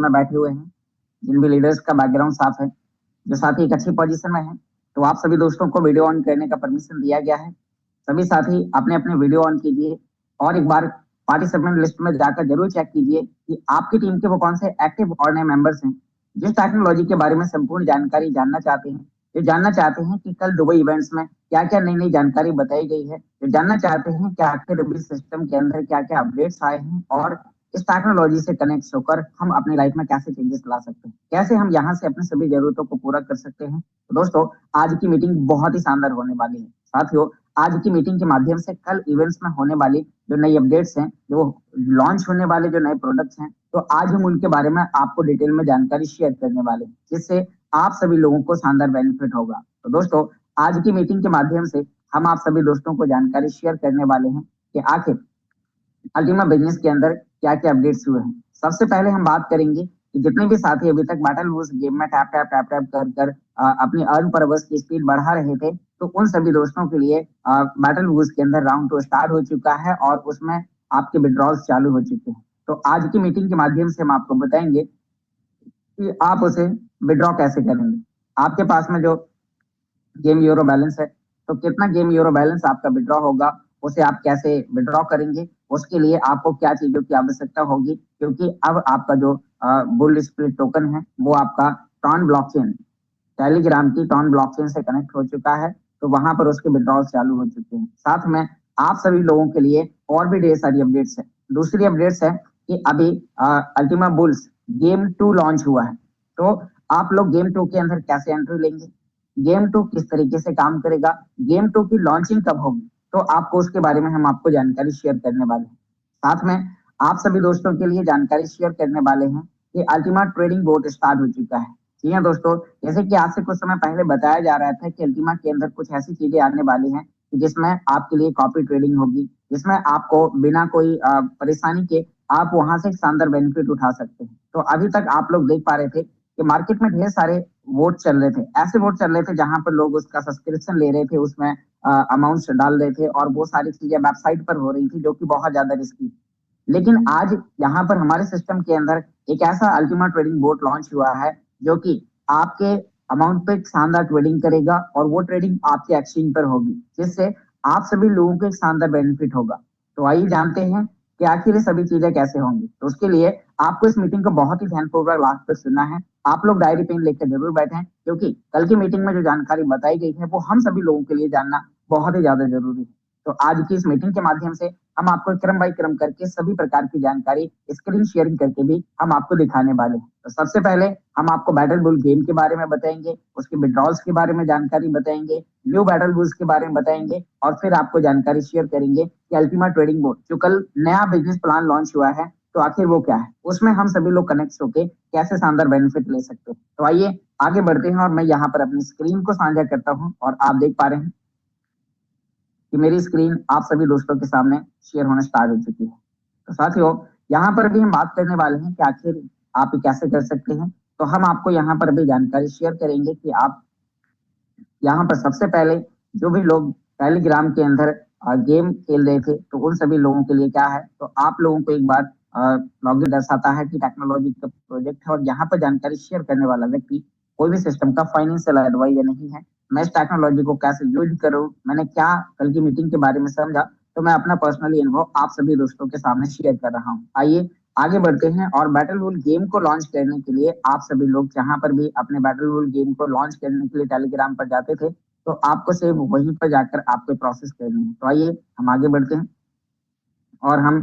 में बैठे हुए हैं, जिन भी लीडर्स का बैकग्राउंड साफ है, जो साथी एक अच्छी पोजीशन में है, तो आप सभी दोस्तों को वीडियो ऑन करने का परमिशन दिया गया है। सभी साथी अपने अपने वीडियो ऑन कीजिए और एक बार पार्टिसिपेंट लिस्ट में जाकर जरूर चेक कीजिए कि आपकी टीम के वो कौन से एक्टिव और नए मेंबर्स हैं, जिस टेक्नोलॉजी के बारे में संपूर्ण जानकारी जानना चाहते हैं, जो जानना चाहते हैं कि कल दुबई इवेंट्स में क्या क्या नई नई जानकारी बताई गई है, जो जानना चाहते हैं कि आखिर अभी सिस्टम के अंदर क्या क्या अपडेट्स आए हैं और इस टेक्नोलॉजी से कनेक्ट होकर हम अपनी लाइफ में कैसे चेंजेस ला सकते हैं, कैसे हम यहाँ से अपनी सभी जरूरतों को पूरा कर सकते हैं। तो दोस्तों, आज की मीटिंग बहुत ही शानदार होने वाली है। साथियों, आज की मीटिंग के माध्यम से कल इवेंट्स में होने वाली जो नई अपडेट्स हैं, जो लॉन्च होने वाले जो नए प्रोडक्ट्स हैं, तो आज हम उनके बारे में आपको डिटेल में जानकारी शेयर करने वाले हैं, जिससे आप सभी लोगों को शानदार बेनिफिट होगा। तो दोस्तों, आज की मीटिंग के माध्यम से हम आप सभी दोस्तों को जानकारी शेयर करने वाले हैं कि आखिर अल्टीमा बिजनेस के अंदर क्या क्या अपडेट्स हुए हैं। सबसे पहले हम बात करेंगे कि जितने भी साथी अभी तक बैटल वूज गेम में टैप टैप टैप टैप कर कर अपनी अर्न परवर्स की स्पीड बढ़ा रहे थे, तो उन सभी दोस्तों के लिए बैटल वूज के अंदर राउंड 2 स्टार्ट हो चुका है और उसमें आपके विड्रॉल्स चालू हो चुके हैं। तो आज की मीटिंग के माध्यम से हम आपको बताएंगे कि आप उसे विड्रॉ कैसे करेंगे। आपके पास में जो गेम यूरो बैलेंस है, तो कितना गेम यूरो बैलेंस आपका विड्रॉ होगा, उसे आप कैसे विड्रॉ करेंगे, उसके लिए आपको क्या चीजों की आवश्यकता होगी, क्योंकि अब आपका जो बुल स्प्लिट टोकन है वो आपका टॉन ब्लॉकचेन, टेलीग्राम की टॉन ब्लॉकचेन से कनेक्ट हो चुका है, तो वहां पर उसके विड्रॉल चालू हो चुके हैं। साथ में आप सभी लोगों के लिए और भी ढेर सारी अपडेट्स है। दूसरी अपडेट्स है कि अभी अल्टीमा बुल्स गेम 2 लॉन्च हुआ है, तो आप लोग गेम 2 के अंदर कैसे एंट्री लेंगे, गेम 2 किस तरीके से काम करेगा, गेम 2 की लॉन्चिंग कब होगी, तो आपको उसके बारे में हम आपको जानकारी शेयर करने वाले हैं। साथ में आप सभी दोस्तों के लिए जानकारी शेयर करने वाले हैं कि अल्टीमा ट्रेडिंग बोर्ड स्टार्ट हो चुका है। जी हाँ दोस्तों, जैसे कि आज से कुछ समय पहले बताया जा रहा था कि अल्टीमा के अंदर कुछ ऐसी चीजें आने वाली हैं कि जिसमें आपके लिए कॉपी ट्रेडिंग होगी, जिसमें आपको बिना कोई परेशानी के आप वहां से शानदार बेनिफिट उठा सकते हैं। तो अभी तक आप लोग देख पा रहे थे कि मार्केट में ढेर सारे वोट चल रहे थे, ऐसे वोट चल रहे थे जहां पर लोग उसका सब्सक्रिप्शन ले रहे थे, उसमें अमाउंट डाल रहे थे और वो सारी चीजें वेबसाइट पर हो रही थी, जो कि बहुत ज्यादा रिस्की। लेकिन आज यहाँ पर हमारे सिस्टम के अंदर एक ऐसा अल्टीमा ट्रेडिंग बोर्ड लॉन्च हुआ है, जो कि आपके अमाउंट पे शानदार ट्रेडिंग करेगा और वो ट्रेडिंग आपके एक्सचेंज पर होगी, जिससे आप सभी लोगों को एक शानदार बेनिफिट होगा। तो आइए जानते हैं कि आखिर ये सभी चीजें कैसे होंगी। तो उसके लिए आपको इस मीटिंग को बहुत ही ध्यानपूर्वक लास्ट तक सुनना है। आप लोग डायरी पेन लेकर जरूर बैठें, क्योंकि कल की मीटिंग में जो जानकारी बताई गई है वो हम सभी लोगों के लिए जानना बहुत ही ज्यादा जरूरी है। तो आज की इस मीटिंग के माध्यम से हम आपको क्रम बाय क्रम करके सभी प्रकार की जानकारी स्क्रीन शेयरिंग करके भी हम आपको दिखाने वाले हैं। तो सबसे पहले हम आपको बैटल बुल गेम के बारे में बताएंगे, उसके विड्रॉल्स के बारे में जानकारी बताएंगे, न्यू बैटल बुल्स के बारे में बताएंगे और फिर आपको जानकारी शेयर करेंगे कि अल्टीमा ट्रेडिंग बोर्ड जो कल नया बिजनेस प्लान लॉन्च हुआ है, तो आखिर वो क्या है, उसमें हम सभी लोग कनेक्ट होके कैसे शानदार बेनिफिट ले सकते हैं। तो आइए आगे बढ़ते हैं और मैं यहाँ पर अपनी स्क्रीन को साझा करता हूँ और आप देख पा रहे हैं कि मेरी स्क्रीन आप सभी दोस्तों के सामने शेयर होना स्टार्ट हो चुकी है। तो साथियों, यहाँ पर भी हम बात करने वाले हैं कि आखिर आप ये कैसे कर सकते हैं। तो हम आपको यहाँ पर भी जानकारी शेयर करेंगे कि आप यहाँ पर सबसे पहले जो भी लोग टेलीग्राम के अंदर गेम खेल रहे थे, तो उन सभी लोगों के लिए क्या है, तो आप लोगों को एक बार लॉगिन दर्शाता है कि टेक्नोलॉजी का प्रोजेक्ट है और यहाँ पर जानकारी शेयर करने वाला व्यक्ति कोई भी सिस्टम का फाइनेंशियल एडवाइजर नहीं है। मैं इस टेक्नोलॉजी को कैसे यूज करूँ, मैंने क्या कल की मीटिंग के बारे में समझा, तो मैं अपना पर्सनली अनुभव आप सभी दोस्तों के सामने शेयर कर रहा हूँ। आइए आगे बढ़ते हैं और बैटल रूल गेम को लॉन्च करने के लिए आप सभी लोग जहां पर भी अपने बैटल रूल गेम को लॉन्च करने के लिए टेलीग्राम पर जाते थे, तो आपको सिर्फ वहीं पर जाकर आपको प्रोसेस करनी है। तो आइए हम आगे बढ़ते हैं और हम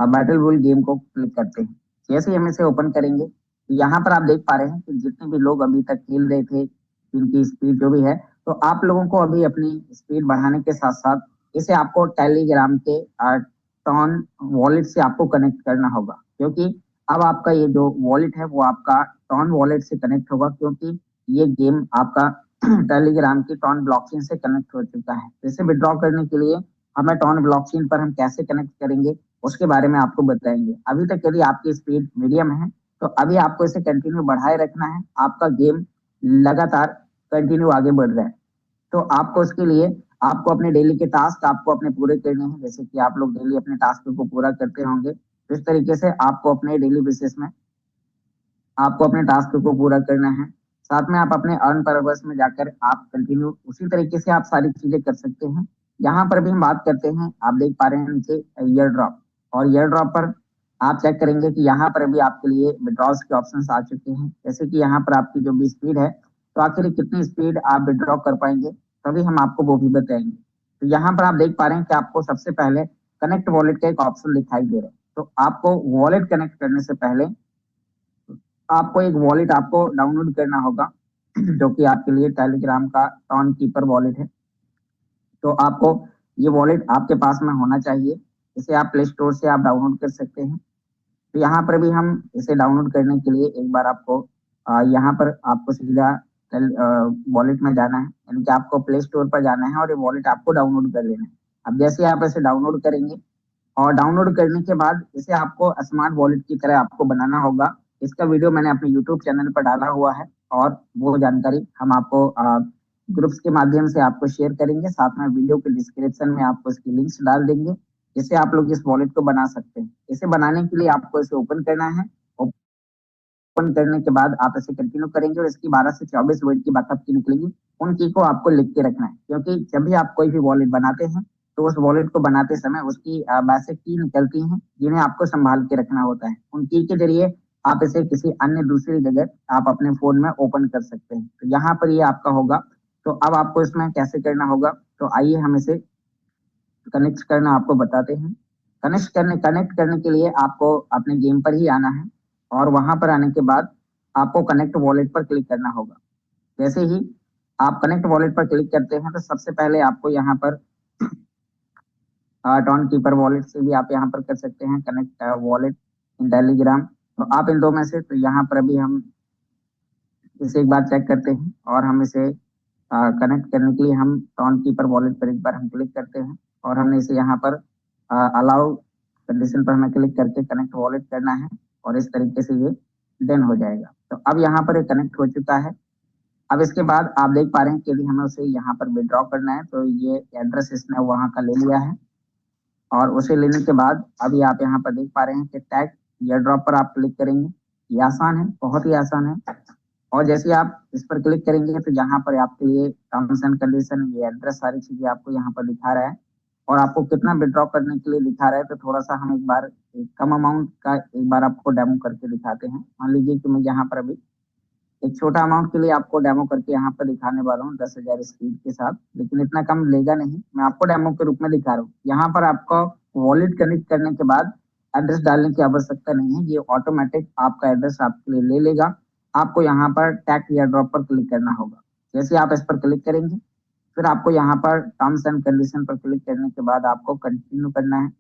बैटल रूल गेम को क्लिक करते हैं। जैसे ही हम इसे ओपन करेंगे, तो यहाँ पर आप देख पा रहे हैं कि जितने भी लोग अभी तक खेल रहे थे, इनकी स्पीड जो भी है, तो आप लोगों को अभी अपनी स्पीड बढ़ाने के साथ साथ इसे आपको टेलीग्राम के टॉन वॉलेट से आपको कनेक्ट करना होगा, क्योंकि अब आपका ये जो वॉलेट है वो आपका टॉन वॉलेट से कनेक्ट होगा, क्योंकि ये गेम आपका टेलीग्राम की टॉन ब्लॉकचेन से कनेक्ट हो चुका है। इसे विड्रॉ करने के लिए हमें टॉन ब्लॉकचेन पर हम कैसे कनेक्ट करेंगे उसके बारे में आपको बताएंगे। अभी तक यदि आपकी स्पीड मीडियम है, तो अभी आपको इसे कंटिन्यू बढ़ाए रखना है। आपका गेम लगातार कंटिन्यू आगे बढ़ रहा है, तो आपको उसके लिए आपको अपने डेली के टास्क आपको अपने पूरे करने हैं। जैसे कि आप लोग डेली अपने टास्क को पूरा करते होंगे, तो इस तरीके से आपको अपने डेली बेसिस में आपको अपने टास्क को पूरा करना है। साथ में आप अपने अर्न पर्पस में जाकर आप कंटिन्यू उसी तरीके से आप सारी चीजें कर सकते हैं। यहाँ पर भी हम बात करते हैं, आप देख पा रहे हैं नीचे ईयर ड्रॉप, और ईयर ड्रॉप पर आप चेक करेंगे कि यहाँ पर भी आपके लिए विड्रॉल्स के ऑप्शंस आ चुके हैं। जैसे कि यहाँ पर आपकी जो भी स्पीड है, तो आखिर कितनी स्पीड आप विड्रॉ कर पाएंगे, तभी हम आपको वो भी बताएंगे। तो यहाँ पर आप देख पा रहे हैं कि आपको सबसे पहले कनेक्ट वॉलेट का एक ऑप्शन दिखाई दे रहा है। तो आपको वॉलेट कनेक्ट करने से पहले आपको एक वॉलेट आपको डाउनलोड करना होगा, जो कि आपके लिए टेलीग्राम का टॉन कीपर वॉलेट है। तो आपको ये वॉलेट आपके पास में होना चाहिए। इसे आप प्ले स्टोर से आप डाउनलोड कर सकते हैं। तो यहाँ पर भी हम इसे डाउनलोड करने के लिए एक बार आपको यहाँ पर आपको सीधा वॉलेट में जाना है, यानी कि आपको प्ले स्टोर पर जाना है और ये वॉलेट आपको डाउनलोड कर लेना है। अब जैसे आप इसे डाउनलोड करेंगे और डाउनलोड करने के बाद इसे आपको स्मार्ट वॉलेट की तरह आपको बनाना होगा। इसका वीडियो मैंने अपने यूट्यूब चैनल पर डाला हुआ है, और वो जानकारी हम आपको ग्रुप्स के माध्यम से आपको शेयर करेंगे। साथ में वीडियो के डिस्क्रिप्शन में आपको इसकी लिंक्स डाल देंगे, जिससे आप लोग इस वॉलेट को बना सकते हैं। इसे बनाने के लिए आपको इसे ओपन करना है। ओपन करने के बाद आप इसे कंटिन्यू करेंगे और इसकी 12 से 24 वर्ड की बात आपकी निकलेगी। उन की को आपको लिख के रखना है, क्योंकि जब भी आप कोई भी वॉलेट बनाते हैं, तो उस वॉलेट को बनाते समय उसकी बेसिक की निकलती हैं, जिन्हें आपको संभाल के रखना होता है। उन की के जरिए आप इसे किसी अन्य दूसरी जगह आप अपने फोन में ओपन कर सकते हैं। तो यहाँ पर ये आपका होगा। तो अब आपको इसमें कैसे करना होगा, तो आइए हम इसे कनेक्ट करना आपको बताते हैं। कनेक्ट करने के लिए आपको अपने गेम पर ही आना है, और वहां पर आने के बाद आपको कनेक्ट वॉलेट पर क्लिक करना होगा। जैसे ही आप कनेक्ट वॉलेट पर क्लिक करते हैं, तो सबसे पहले आपको यहाँ पर टॉन कीपर वॉलेट से भी आप यहाँ पर कर सकते हैं कनेक्ट वॉलेट इन टेलीग्राम। तो आप इन दो में से, तो यहाँ पर अभी हम इसे एक बार चेक करते हैं, और हम इसे कनेक्ट करने के लिए हम टॉन कीपर वॉलेट पर एक बार हम क्लिक करते हैं, और हमने इसे यहाँ पर अलाउ कंडीशन पर हमें क्लिक करके कनेक्ट वॉलेट करना है, और इस तरीके से ये डन हो जाएगा। तो अब यहाँ पर ये कनेक्ट हो चुका है। अब इसके बाद आप देख पा रहे हैं कि यदि हमें उसे यहाँ पर विड्रॉ करना है, तो ये एड्रेस इसने वहाँ का ले लिया है, और उसे लेने के बाद अभी आप यहाँ पर देख पा रहे हैं कि टैग एयर ड्रॉप पर आप क्लिक करेंगे। ये आसान है, बहुत ही आसान है। और जैसे आप इस पर क्लिक करेंगे, तो यहाँ पर आपके लिए टर्म्स एंड कंडीशन, ये एड्रेस, सारी चीजें आपको यहाँ पर दिखा रहा है, और आपको कितना विड्रॉ करने के लिए दिखा रहा है। तो थोड़ा सा हम एक बार एक कम अमाउंट का एक बार आपको डेमो करके दिखाते हैं। मान लीजिए कि मैं यहाँ पर अभी एक छोटा अमाउंट के लिए आपको डेमो करके यहाँ पर दिखाने वाला हूँ, 10,000 स्पीड के साथ, लेकिन इतना कम लेगा नहीं, मैं आपको डेमो के रूप में दिखा रहा हूँ। यहाँ पर आपको वॉलेट कनेक्ट करने के बाद एड्रेस डालने की आवश्यकता नहीं है, ये ऑटोमेटिक आपका एड्रेस आपके लिए ले लेगा। आपको यहाँ पर टैग एयर ड्रॉप पर क्लिक करना होगा। जैसे आप इस पर क्लिक करेंगे, फिर आपको यहाँ पर टर्म्स एंड कंडीशन पर क्लिक करने के बाद आपको कंटिन्यू करना है,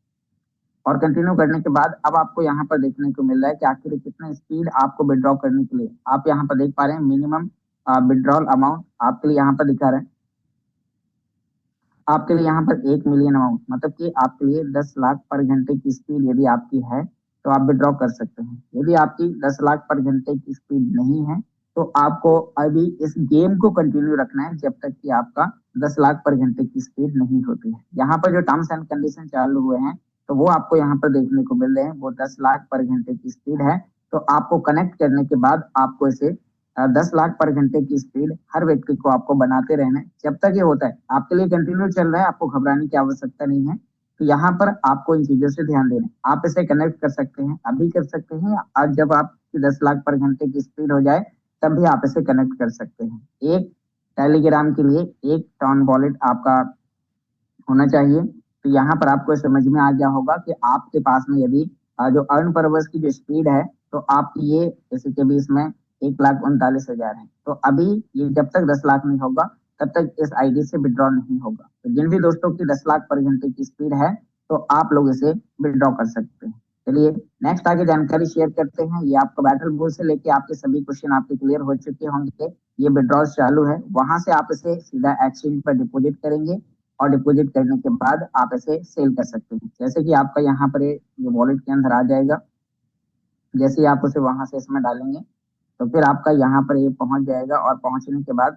और कंटिन्यू करने के बाद अब आपको यहाँ पर देखने को मिल रहा है कि आखिर कितने स्पीड आपको विड्रॉ करने के लिए। आप यहाँ पर देख पा रहे हैं मिनिमम विड्रॉल अमाउंट आपके लिए यहाँ पर दिखा रहा है। आपके लिए यहाँ पर 1 मिलियन अमाउंट, मतलब कि आपके लिए 10 लाख पर घंटे की स्पीड यदि आपकी है, तो आप विड्रॉ कर सकते हैं। यदि आपकी 10 लाख पर घंटे की स्पीड नहीं है, तो आपको अभी इस गेम को कंटिन्यू रखना है जब तक कि आपका 10 लाख पर घंटे की स्पीड नहीं होती है। यहाँ पर जो टर्म्स एंड कंडीशन चालू हुए हैं, तो वो आपको यहाँ पर देखने को मिल रहे हैं। वो 10 लाख पर घंटे की स्पीड है। तो आपको कनेक्ट करने के बाद आपको इसे 10 लाख पर घंटे की स्पीड हर व्यक्ति को आपको बनाते रहना है जब तक ये होता है। आपके लिए कंटिन्यू चल रहा है, आपको घबराने की आवश्यकता नहीं है। तो यहाँ पर आपको इन चीजों से ध्यान देना है। आप इसे कनेक्ट कर सकते हैं, अभी कर सकते हैं, आज जब आपकी 10 लाख पर घंटे की स्पीड हो जाए, तब भी आप इसे कनेक्ट कर सकते हैं। एक टेलीग्राम के लिए एक टॉन वॉलेट आपका होना चाहिए। तो यहाँ पर आपको समझ में आ गया होगा कि आपके पास में यदि जो अर्न पर्पस की जो स्पीड है, तो आपकी ये जैसे कि भी इसमें 1,39,000 है। तो अभी ये जब तक 10 लाख नहीं होगा, तब तक इस आईडी से विड्रॉ नहीं होगा। तो जिन भी दोस्तों की 10 लाख पर घंटे की स्पीड है, तो आप लोग इसे विड्रॉ कर सकते हैं। चलिए नेक्स्ट आगे जानकारी शेयर करते हैं। ये आपका बैटल बॉल से लेके आपके सभी क्वेश्चन आपके क्लियर हो चुके होंगे। ये विड्रॉल चालू है, वहां से आप इसे सीधा एक्सचेंज पर डिपोजिट करेंगे, और डिपॉजिट करने के बाद आप इसे सेल कर सकते हैं। जैसे कि आपका यहाँ पर ये वॉलेट के अंदर आ जाएगा। जैसे ही आप उसे वहां से इसमें डालेंगे, तो फिर आपका यहाँ पर ये पहुंच जाएगा, और पहुंचने के बाद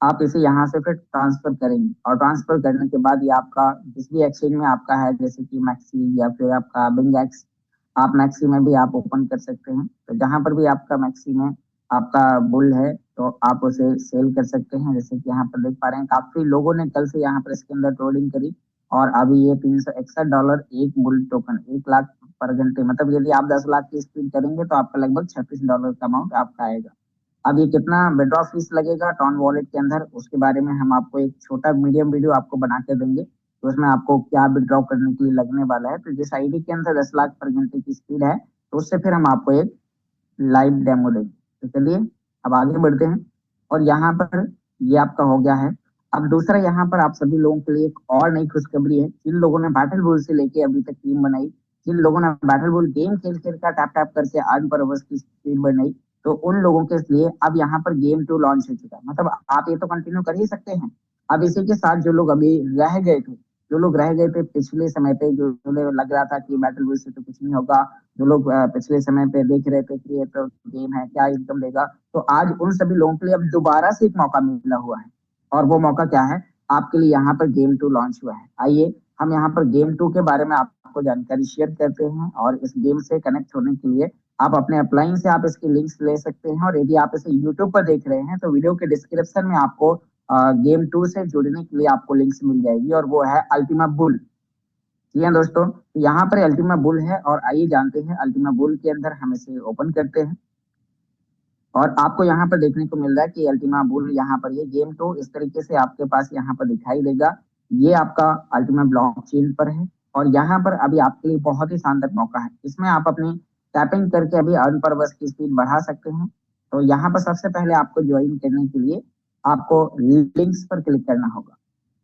आप इसे यहाँ से फिर ट्रांसफर करेंगे, और ट्रांसफर करने के बाद ये आपका जिस भी एक्सचेंज में आपका है, जैसे कि मैक्सी या फिर आपका बिंगेक्स, आप मैक्सी में भी आप ओपन कर सकते हैं। तो जहां पर भी आपका मैक्सी में आपका बुल है तो आप उसे सेल कर सकते हैं। जैसे कि यहाँ पर देख पा रहे हैं काफी लोगों ने कल से यहाँ पर इसके अंदर ट्रोलिंग करी, और अभी ये $361 एक बुल टोकन, 1 लाख पर घंटे, मतलब यदि आप 10 लाख की स्पीड करेंगे तो आपका लगभग $36 का अमाउंट आपका आएगा। अब ये कितना विड्रॉ फीस लगेगा टॉन वॉलेट के अंदर, उसके बारे में हम आपको एक छोटा मीडियम वीडियो आपको बना के देंगे, तो उसमें आपको क्या विड्रॉ करने के लिए लगने वाला है। तो जिस आईडी के अंदर 10 लाख पर घंटे की स्पीड है, तो उससे फिर हम आपको एक लाइव डेमो देंगे। तो चलिए अब आगे बढ़ते हैं। और यहाँ पर ये आपका हो गया है। अब दूसरा यहाँ पर आप सभी लोगों के लिए एक और नई खुशखबरी है। जिन लोगों ने बैटल बुल से लेके अभी तक टीम बनाई, जिन लोगों ने बैटल बुल गेम खेल खेल कर टैप टैप करके अर्न पर अवर्स की स्पीड बनाई, तो उन लोगों के लिए अब यहाँ पर गेम 2 लॉन्च हो चुका है। मतलब आप ये तो कंटिन्यू कर ही सकते हैं। अब इसी के साथ जो लोग अभी रह गए थे, जो लोग रह गए थे पिछले समय पे, जो जो लग रहा था कि बैटल बुल से तो कुछ नहीं होगा, जो लोग पिछले समय पे देख रहे थे कि ये तो गेम है, क्या इनकम देगा, तो आज उन सभी लोगों के लिए अब दोबारा से एक मौका मिला हुआ है। और वो मौका क्या है, आपके लिए यहाँ पर गेम 2 लॉन्च हुआ है। आइए हम यहाँ पर गेम 2 के बारे में आपको जानकारी शेयर करते हैं। और इस गेम से कनेक्ट होने के लिए आप अपने अप्लाइन से आप इसकी लिंक्स ले सकते हैं। और यदि आप इसे यूट्यूब पर देख रहे हैं तो वीडियो के डिस्क्रिप्शन में आपको गेम 2 से जुड़ने के लिए आपको लिंक्स मिल जाएगी, और वो है अल्टीमा बुल। जी हाँ दोस्तों, तो यहाँ पर अल्टीमा बुल है, और आइए जानते हैं अल्टीमा बुल के अंदर हम इसे ओपन करते हैं। और आपको यहाँ पर देखने को मिल रहा है कि अल्टीमा बुल यहाँ पर ये गेम तो इस तरीके से आपके पास यहाँ पर दिखाई देगा। ये आपका अल्टीमा ब्लॉकचेन पर है, और यहाँ पर अभी आपके लिए बहुत ही शानदार मौका है। इसमें आप अपनी टैपिंग करके अभी अर्न पर बस की स्पीड बढ़ा सकते हैं। तो यहाँ पर सबसे पहले आपको ज्वाइन करने के लिए आपको लिंक्स पर क्लिक करना होगा।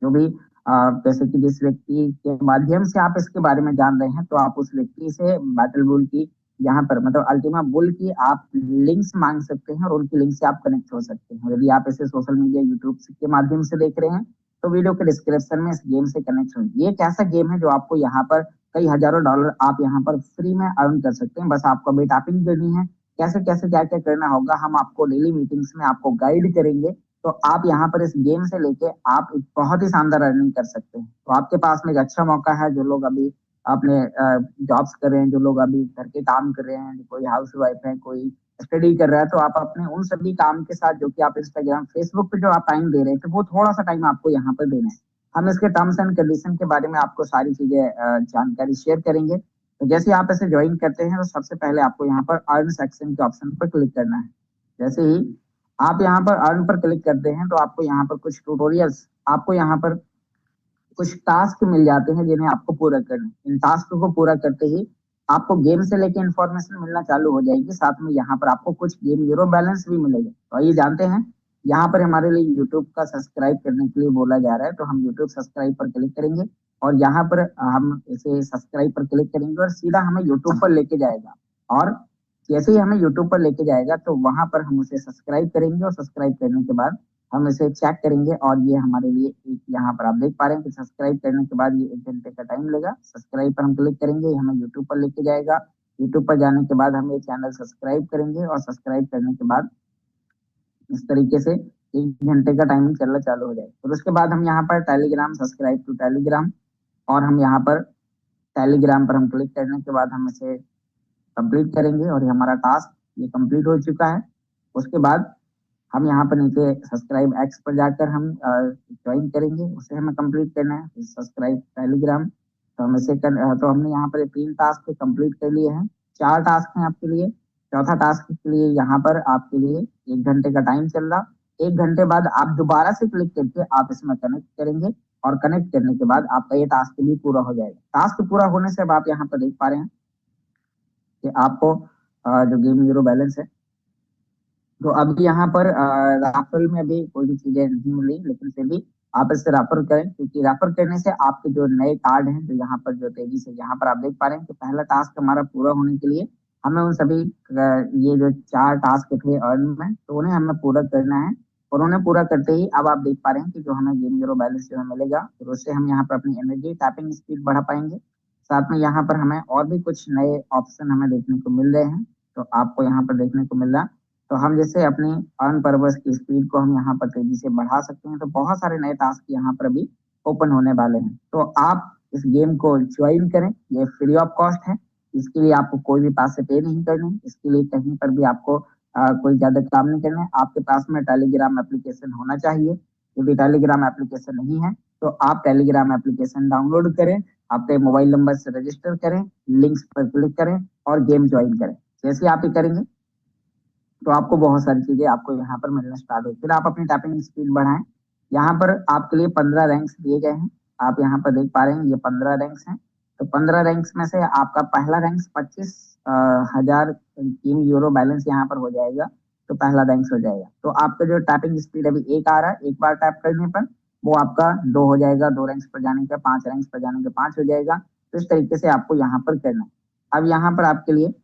जो भी जैसे कि जिस व्यक्ति के माध्यम से आप इसके बारे में जान रहे हैं, तो आप उस व्यक्ति से बैटल बुल की यहाँ पर मतलब अल्टीमा बुल की आप लिंक्स मांग सकते हैं, और उनकी लिंक से आप कनेक्ट हो सकते हैं। यदि आप इसे सोशल मीडिया यूट्यूब के माध्यम से देख रहे हैं, तो वीडियो के डिस्क्रिप्शन में इस गेम से कनेक्ट हो। ये एक ऐसा गेम है जो आपको यहाँ पर कई हजारों डॉलर आप यहाँ पर फ्री में अर्न कर सकते हैं। बस आपको अभी टैपिंग करनी है, कैसे कैसे क्या क्या करना होगा हम आपको डेली मीटिंग्स में आपको गाइड करेंगे। तो आप यहाँ पर इस गेम से लेके आप एक बहुत ही शानदार अर्निंग कर सकते हैं। तो आपके पास में एक अच्छा मौका है। जो लोग अभी अपने जॉब्स कर रहे हैं, जो लोग अभी घर के काम कर रहे हैं, कोई हाउस वाइफ है, कोई स्टडी कर रहा है, तो आप अपने उन सभी काम के साथ जो कि आप इंस्टाग्राम फेसबुक पे जो आप टाइम दे रहे हैं, तो वो थोड़ा सा टाइम आपको यहाँ पर देना है। हम इसके टर्म्स एंड कंडीशन के बारे में आपको सारी चीजें जानकारी शेयर करेंगे। तो जैसे आप इसे ज्वाइन करते हैं, तो सबसे पहले आपको यहाँ पर अर्न सेक्शन के ऑप्शन पर क्लिक करना है। जैसे ही आप यहाँ पर अर्न पर क्लिक करते हैं, तो आपको यहाँ पर कुछ ट्यूटोरियल्स, आपको यहाँ पर कुछ टास्क मिल जाते हैं जिन्हें आपको पूरा करना है। इन टास्क को पूरा करते ही आपको गेम से लेके इन्फॉर्मेशन मिलना चालू हो जाएगी। साथ में यहाँ पर आपको कुछ गेम हीरो बैलेंस भी मिलेगा। तो आइए जानते हैं। यहाँ पर हमारे लिए यूट्यूब का सब्सक्राइब करने के लिए बोला जा रहा है, तो हम यूट्यूब सब्सक्राइब पर क्लिक करेंगे, और यहाँ पर हम इसे सब्सक्राइब पर क्लिक करेंगे, और सीधा हमें यूट्यूब पर लेके जाएगा। और जैसे ही हमें यूट्यूब पर लेके जाएगा, तो वहां पर हम उसे सब्सक्राइब करेंगे, और सब्सक्राइब करने के बाद हम इसे चेक करेंगे। और ये हमारे लिए एक यहाँ पर आप देख पा रहे हैं कि सब्सक्राइब करने के बाद ये 1 घंटे का टाइम लेगा। सब्सक्राइब पर हम क्लिक करेंगे, ये हमें यूट्यूब पर लेके जाएगा। यूट्यूब पर जाने के बाद हम ये चैनल सब्सक्राइब करेंगे, और सब्सक्राइब करने के बाद इस तरीके से 1 घंटे का टाइमिंग चलना चालू हो जाएगा। फिर उसके बाद हम यहाँ पर टेलीग्राम, सब्सक्राइब टू टेलीग्राम, और हम यहाँ पर टेलीग्राम पर हम क्लिक करने के बाद हम इसे कंप्लीट करेंगे, और ये हमारा टास्क ये कंप्लीट हो चुका है। उसके बाद हम यहाँ पर नीचे सब्सक्राइब एक्स पर जाकर हम ज्वाइन करेंगे, उसे हमें कंप्लीट करना है। सब्सक्राइब टेलीग्राम, तो हम इसे तो हमने यहाँ पर 3 टास्क कंप्लीट कर लिए हैं। 4 टास्क हैं आपके लिए। चौथा टास्क के लिए यहाँ पर आपके लिए 1 घंटे का टाइम चल रहा। 1 घंटे बाद आप दोबारा से क्लिक करके आप इसमें कनेक्ट करेंगे, और कनेक्ट करने के बाद आपका ये टास्क भी पूरा हो जाएगा। टास्क पूरा होने से अब आप यहाँ पर देख पा रहे हैं कि आपको जो गेम हीरो बैलेंस है, तो अब यहाँ पर राफल में भी कोई भी चीजें नहीं मिली, लेकिन फिर भी आप इससे रेफर करें, क्योंकि रेफर करने से आपके जो नए कार्ड हैं, जो यहाँ पर जो तेजी से यहाँ पर आप देख पा रहे हैं कि पहला टास्क हमारा पूरा होने के लिए हमें उन सभी ये जो 4 टास्क थे अर्न में, तो उन्हें हमें पूरा करना है। और उन्हें पूरा करते ही अब आप देख पा रहे हैं कि जो हमें गेम जीरो बैलेंस जो हमें मिलेगा, फिर उससे हम यहाँ पर अपनी एनर्जी टैपिंग स्पीड बढ़ा पाएंगे। साथ में यहाँ पर हमें और भी कुछ नए ऑप्शन हमें देखने को मिल रहे हैं, तो आपको यहाँ पर देखने को मिल रहा है। तो हम जैसे अपनी अर्न पर्पस की स्पीड को हम यहाँ पर तेजी से बढ़ा सकते हैं। तो बहुत सारे नए टास्क यहाँ पर अभी ओपन होने वाले हैं, तो आप इस गेम को ज्वाइन करें। ये फ्री ऑफ कॉस्ट है। इसके लिए आपको कोई भी पैसे पे नहीं करने, इसके लिए कहीं पर भी आपको कोई ज्यादा काम नहीं करना है। आपके पास में टेलीग्राम एप्लीकेशन होना चाहिए। यदि टेलीग्राम एप्लीकेशन नहीं है तो आप टेलीग्राम एप्लीकेशन डाउनलोड करें, अपने मोबाइल नंबर से रजिस्टर करें, लिंक्स पर क्लिक करें और गेम ज्वाइन करें। जैसे आप ये करेंगे तो आपको बहुत सारी चीजें आपको यहाँ पर मिलना स्टार्ट होगी। फिर आप अपनी टाइपिंग स्पीड बढ़ाएं। यहाँ पर आपके लिए 15 रैंक्स दिए गए हैं। आप यहाँ पर देख पा रहे हैं ये 15 रैंक्स हैं। तो 15 रैंक्स में से आपका पहला रैंक 25,000 टीम यूरो बैलेंस यहाँ पर हो जाएगा। तो पहला रैंक हो जाएगा। तो आपका जो टाइपिंग स्पीड अभी एक आ रहा है, एक बार टाइप करने पर वो आपका 2 हो जाएगा, 2 रैंक्स पर जाने का, 5 रैंक्स पर जाने का 5 हो जाएगा। तो इस तरीके से आपको यहाँ पर करना है। अब यहाँ पर आपके लिए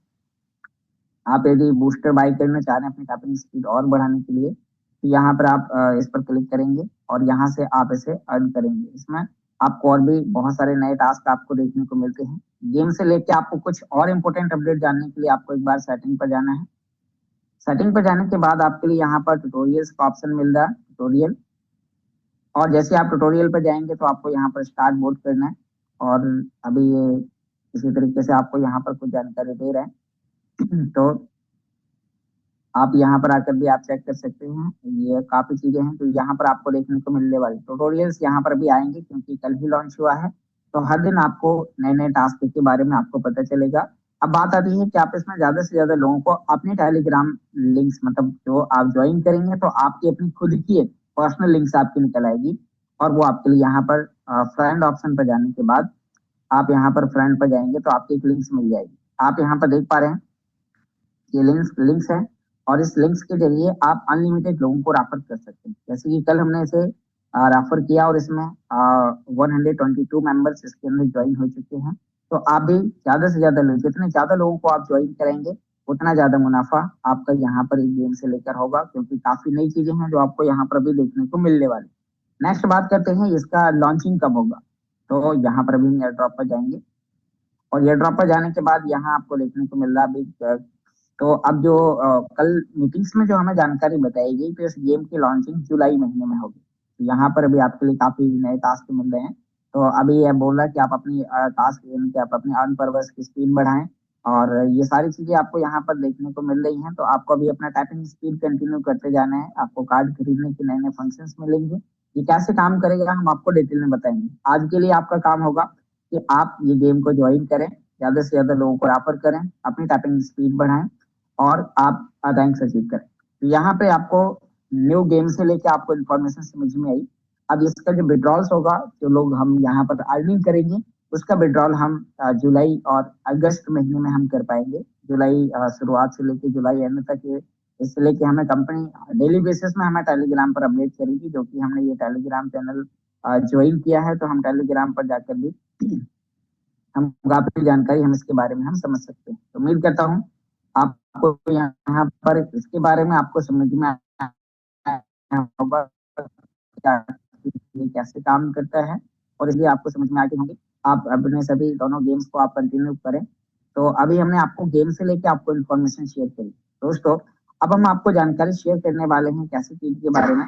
आप यदि बूस्टर बाई करना चाह रहे हैं अपनी टाइपिंग स्पीड और बढ़ाने के लिए, तो यहाँ पर आप इस पर क्लिक करेंगे और यहाँ से आप इसे अर्न करेंगे। इसमें आपको और भी बहुत सारे नए टास्क आपको देखने को मिलते हैं। गेम से लेके आपको कुछ और इम्पोर्टेंट अपडेट जानने के लिए आपको एक बार सेटिंग पर जाना है। सेटिंग पर जाने के बाद आपके लिए यहाँ पर ट्यूटोरियल्स का ऑप्शन मिल रहा है, ट्यूटोरियल। और जैसे आप ट्यूटोरियल पर जाएंगे तो आपको यहाँ पर स्टार्ट बोर्ड करना है। और अभी ये इसी तरीके से आपको यहाँ पर कुछ जानकारी दे रहे हैं। तो आप यहाँ पर आकर भी आप चेक कर सकते हैं। ये काफी चीजें हैं तो यहाँ पर आपको देखने को मिलने वाली ट्यूटोरियल्स यहाँ पर भी आएंगे, क्योंकि कल ही लॉन्च हुआ है। तो हर दिन आपको नए नए टास्क के बारे में आपको पता चलेगा। अब बात आती है कि आप इसमें ज्यादा से ज्यादा लोगों को अपने टेलीग्राम लिंक्स, मतलब जो आप ज्वाइन करेंगे तो आपकी अपनी खुद की एक पर्सनल लिंक्स आपकी निकल आएगी। और वो आपके लिए यहाँ पर फ्रेंड ऑप्शन पर जाने के बाद आप यहाँ पर फ्रेंड पर जाएंगे तो आपकी एक लिंक्स मिल जाएगी। आप यहाँ पर देख पा रहे हैं ये लिंक्स है। और इस लिंक्स के जरिए आप अनलिमिटेड लोगों को रेफर कर सकते हैं। जैसे कि कल हमने इसे रेफर किया और इसमें 122 मेंबर्स इसके अंदर ज्वाइन हो चुके हैं। तो आप भी ज्यादा से ज्यादा लोग, जितने ज्यादा लोगों को आप ज्वाइन करेंगे उतना ज्यादा मुनाफा आपका यहाँ पर एक गेम से लेकर होगा, क्योंकि काफी नई चीजें हैं जो आपको यहाँ पर भी देखने को मिलने वाली। नेक्स्ट बात करते हैं इसका लॉन्चिंग कब होगा। तो यहाँ पर अभी एयर ड्रॉप पर जाएंगे और एयर ड्रॉप पर जाने के बाद यहाँ आपको देखने को मिल रहा है अभी। तो अब जो कल मीटिंग्स में जो हमें जानकारी बताई गई तो इस गेम की लॉन्चिंग जुलाई महीने में होगी। तो यहाँ पर अभी आपके लिए काफी नए टास्क मिल रहे हैं। तो अभी ये बोल रहा है कि आप अपनी टास्क यानी कि आप अपनी अर्न परवर्स की स्पीड बढ़ाएं। और ये सारी चीजें आपको यहाँ पर देखने को मिल रही हैं। तो आपको अभी अपना टाइपिंग स्पीड कंटिन्यू करते जाना है। आपको कार्ड खरीदने के नए नए फंक्शंस मिलेंगे। ये कैसे काम करेगा हम आपको डिटेल में बताएंगे। आज के लिए आपका काम होगा कि आप ये गेम को ज्वाइन करें, ज्यादा से ज्यादा लोगों को रेफर करें, अपनी टाइपिंग स्पीड बढ़ाएं और आप रैंक अचीव करें। तो यहाँ पे आपको न्यू गेम से लेके आपको इन्फॉर्मेशन समझ में आई। अब इसका जो विड्रॉल्स होगा, जो लोग हम यहाँ पर अर्निंग करेंगे, उसका विड्रॉल हम जुलाई और अगस्त महीने में हम कर पाएंगे। जुलाई शुरुआत से लेके जुलाई एंड तक ये इससे लेके हमें कंपनी डेली बेसिस में हमें टेलीग्राम पर अपडेट करेगी, जो कि हमने ये टेलीग्राम चैनल ज्वाइन किया है। तो हम टेलीग्राम पर जाकर भी हम काफी जानकारी हम इसके बारे में हम समझ सकते हैं। तो उम्मीद करता हूँ आपको यहाँ पर इसके बारे में आपको समझ में आया होगा ये कैसे काम करता है और इसलिए आपको समझ में आ गई होंगी। आप अपने सभी दोनों गेम्स को आप कंटिन्यू करें। तो अभी हमने आपको गेम से लेके आपको इन्फॉर्मेशन शेयर करी। दोस्तों अब हम आपको जानकारी शेयर करने वाले हैं कैसी चीज के बारे में,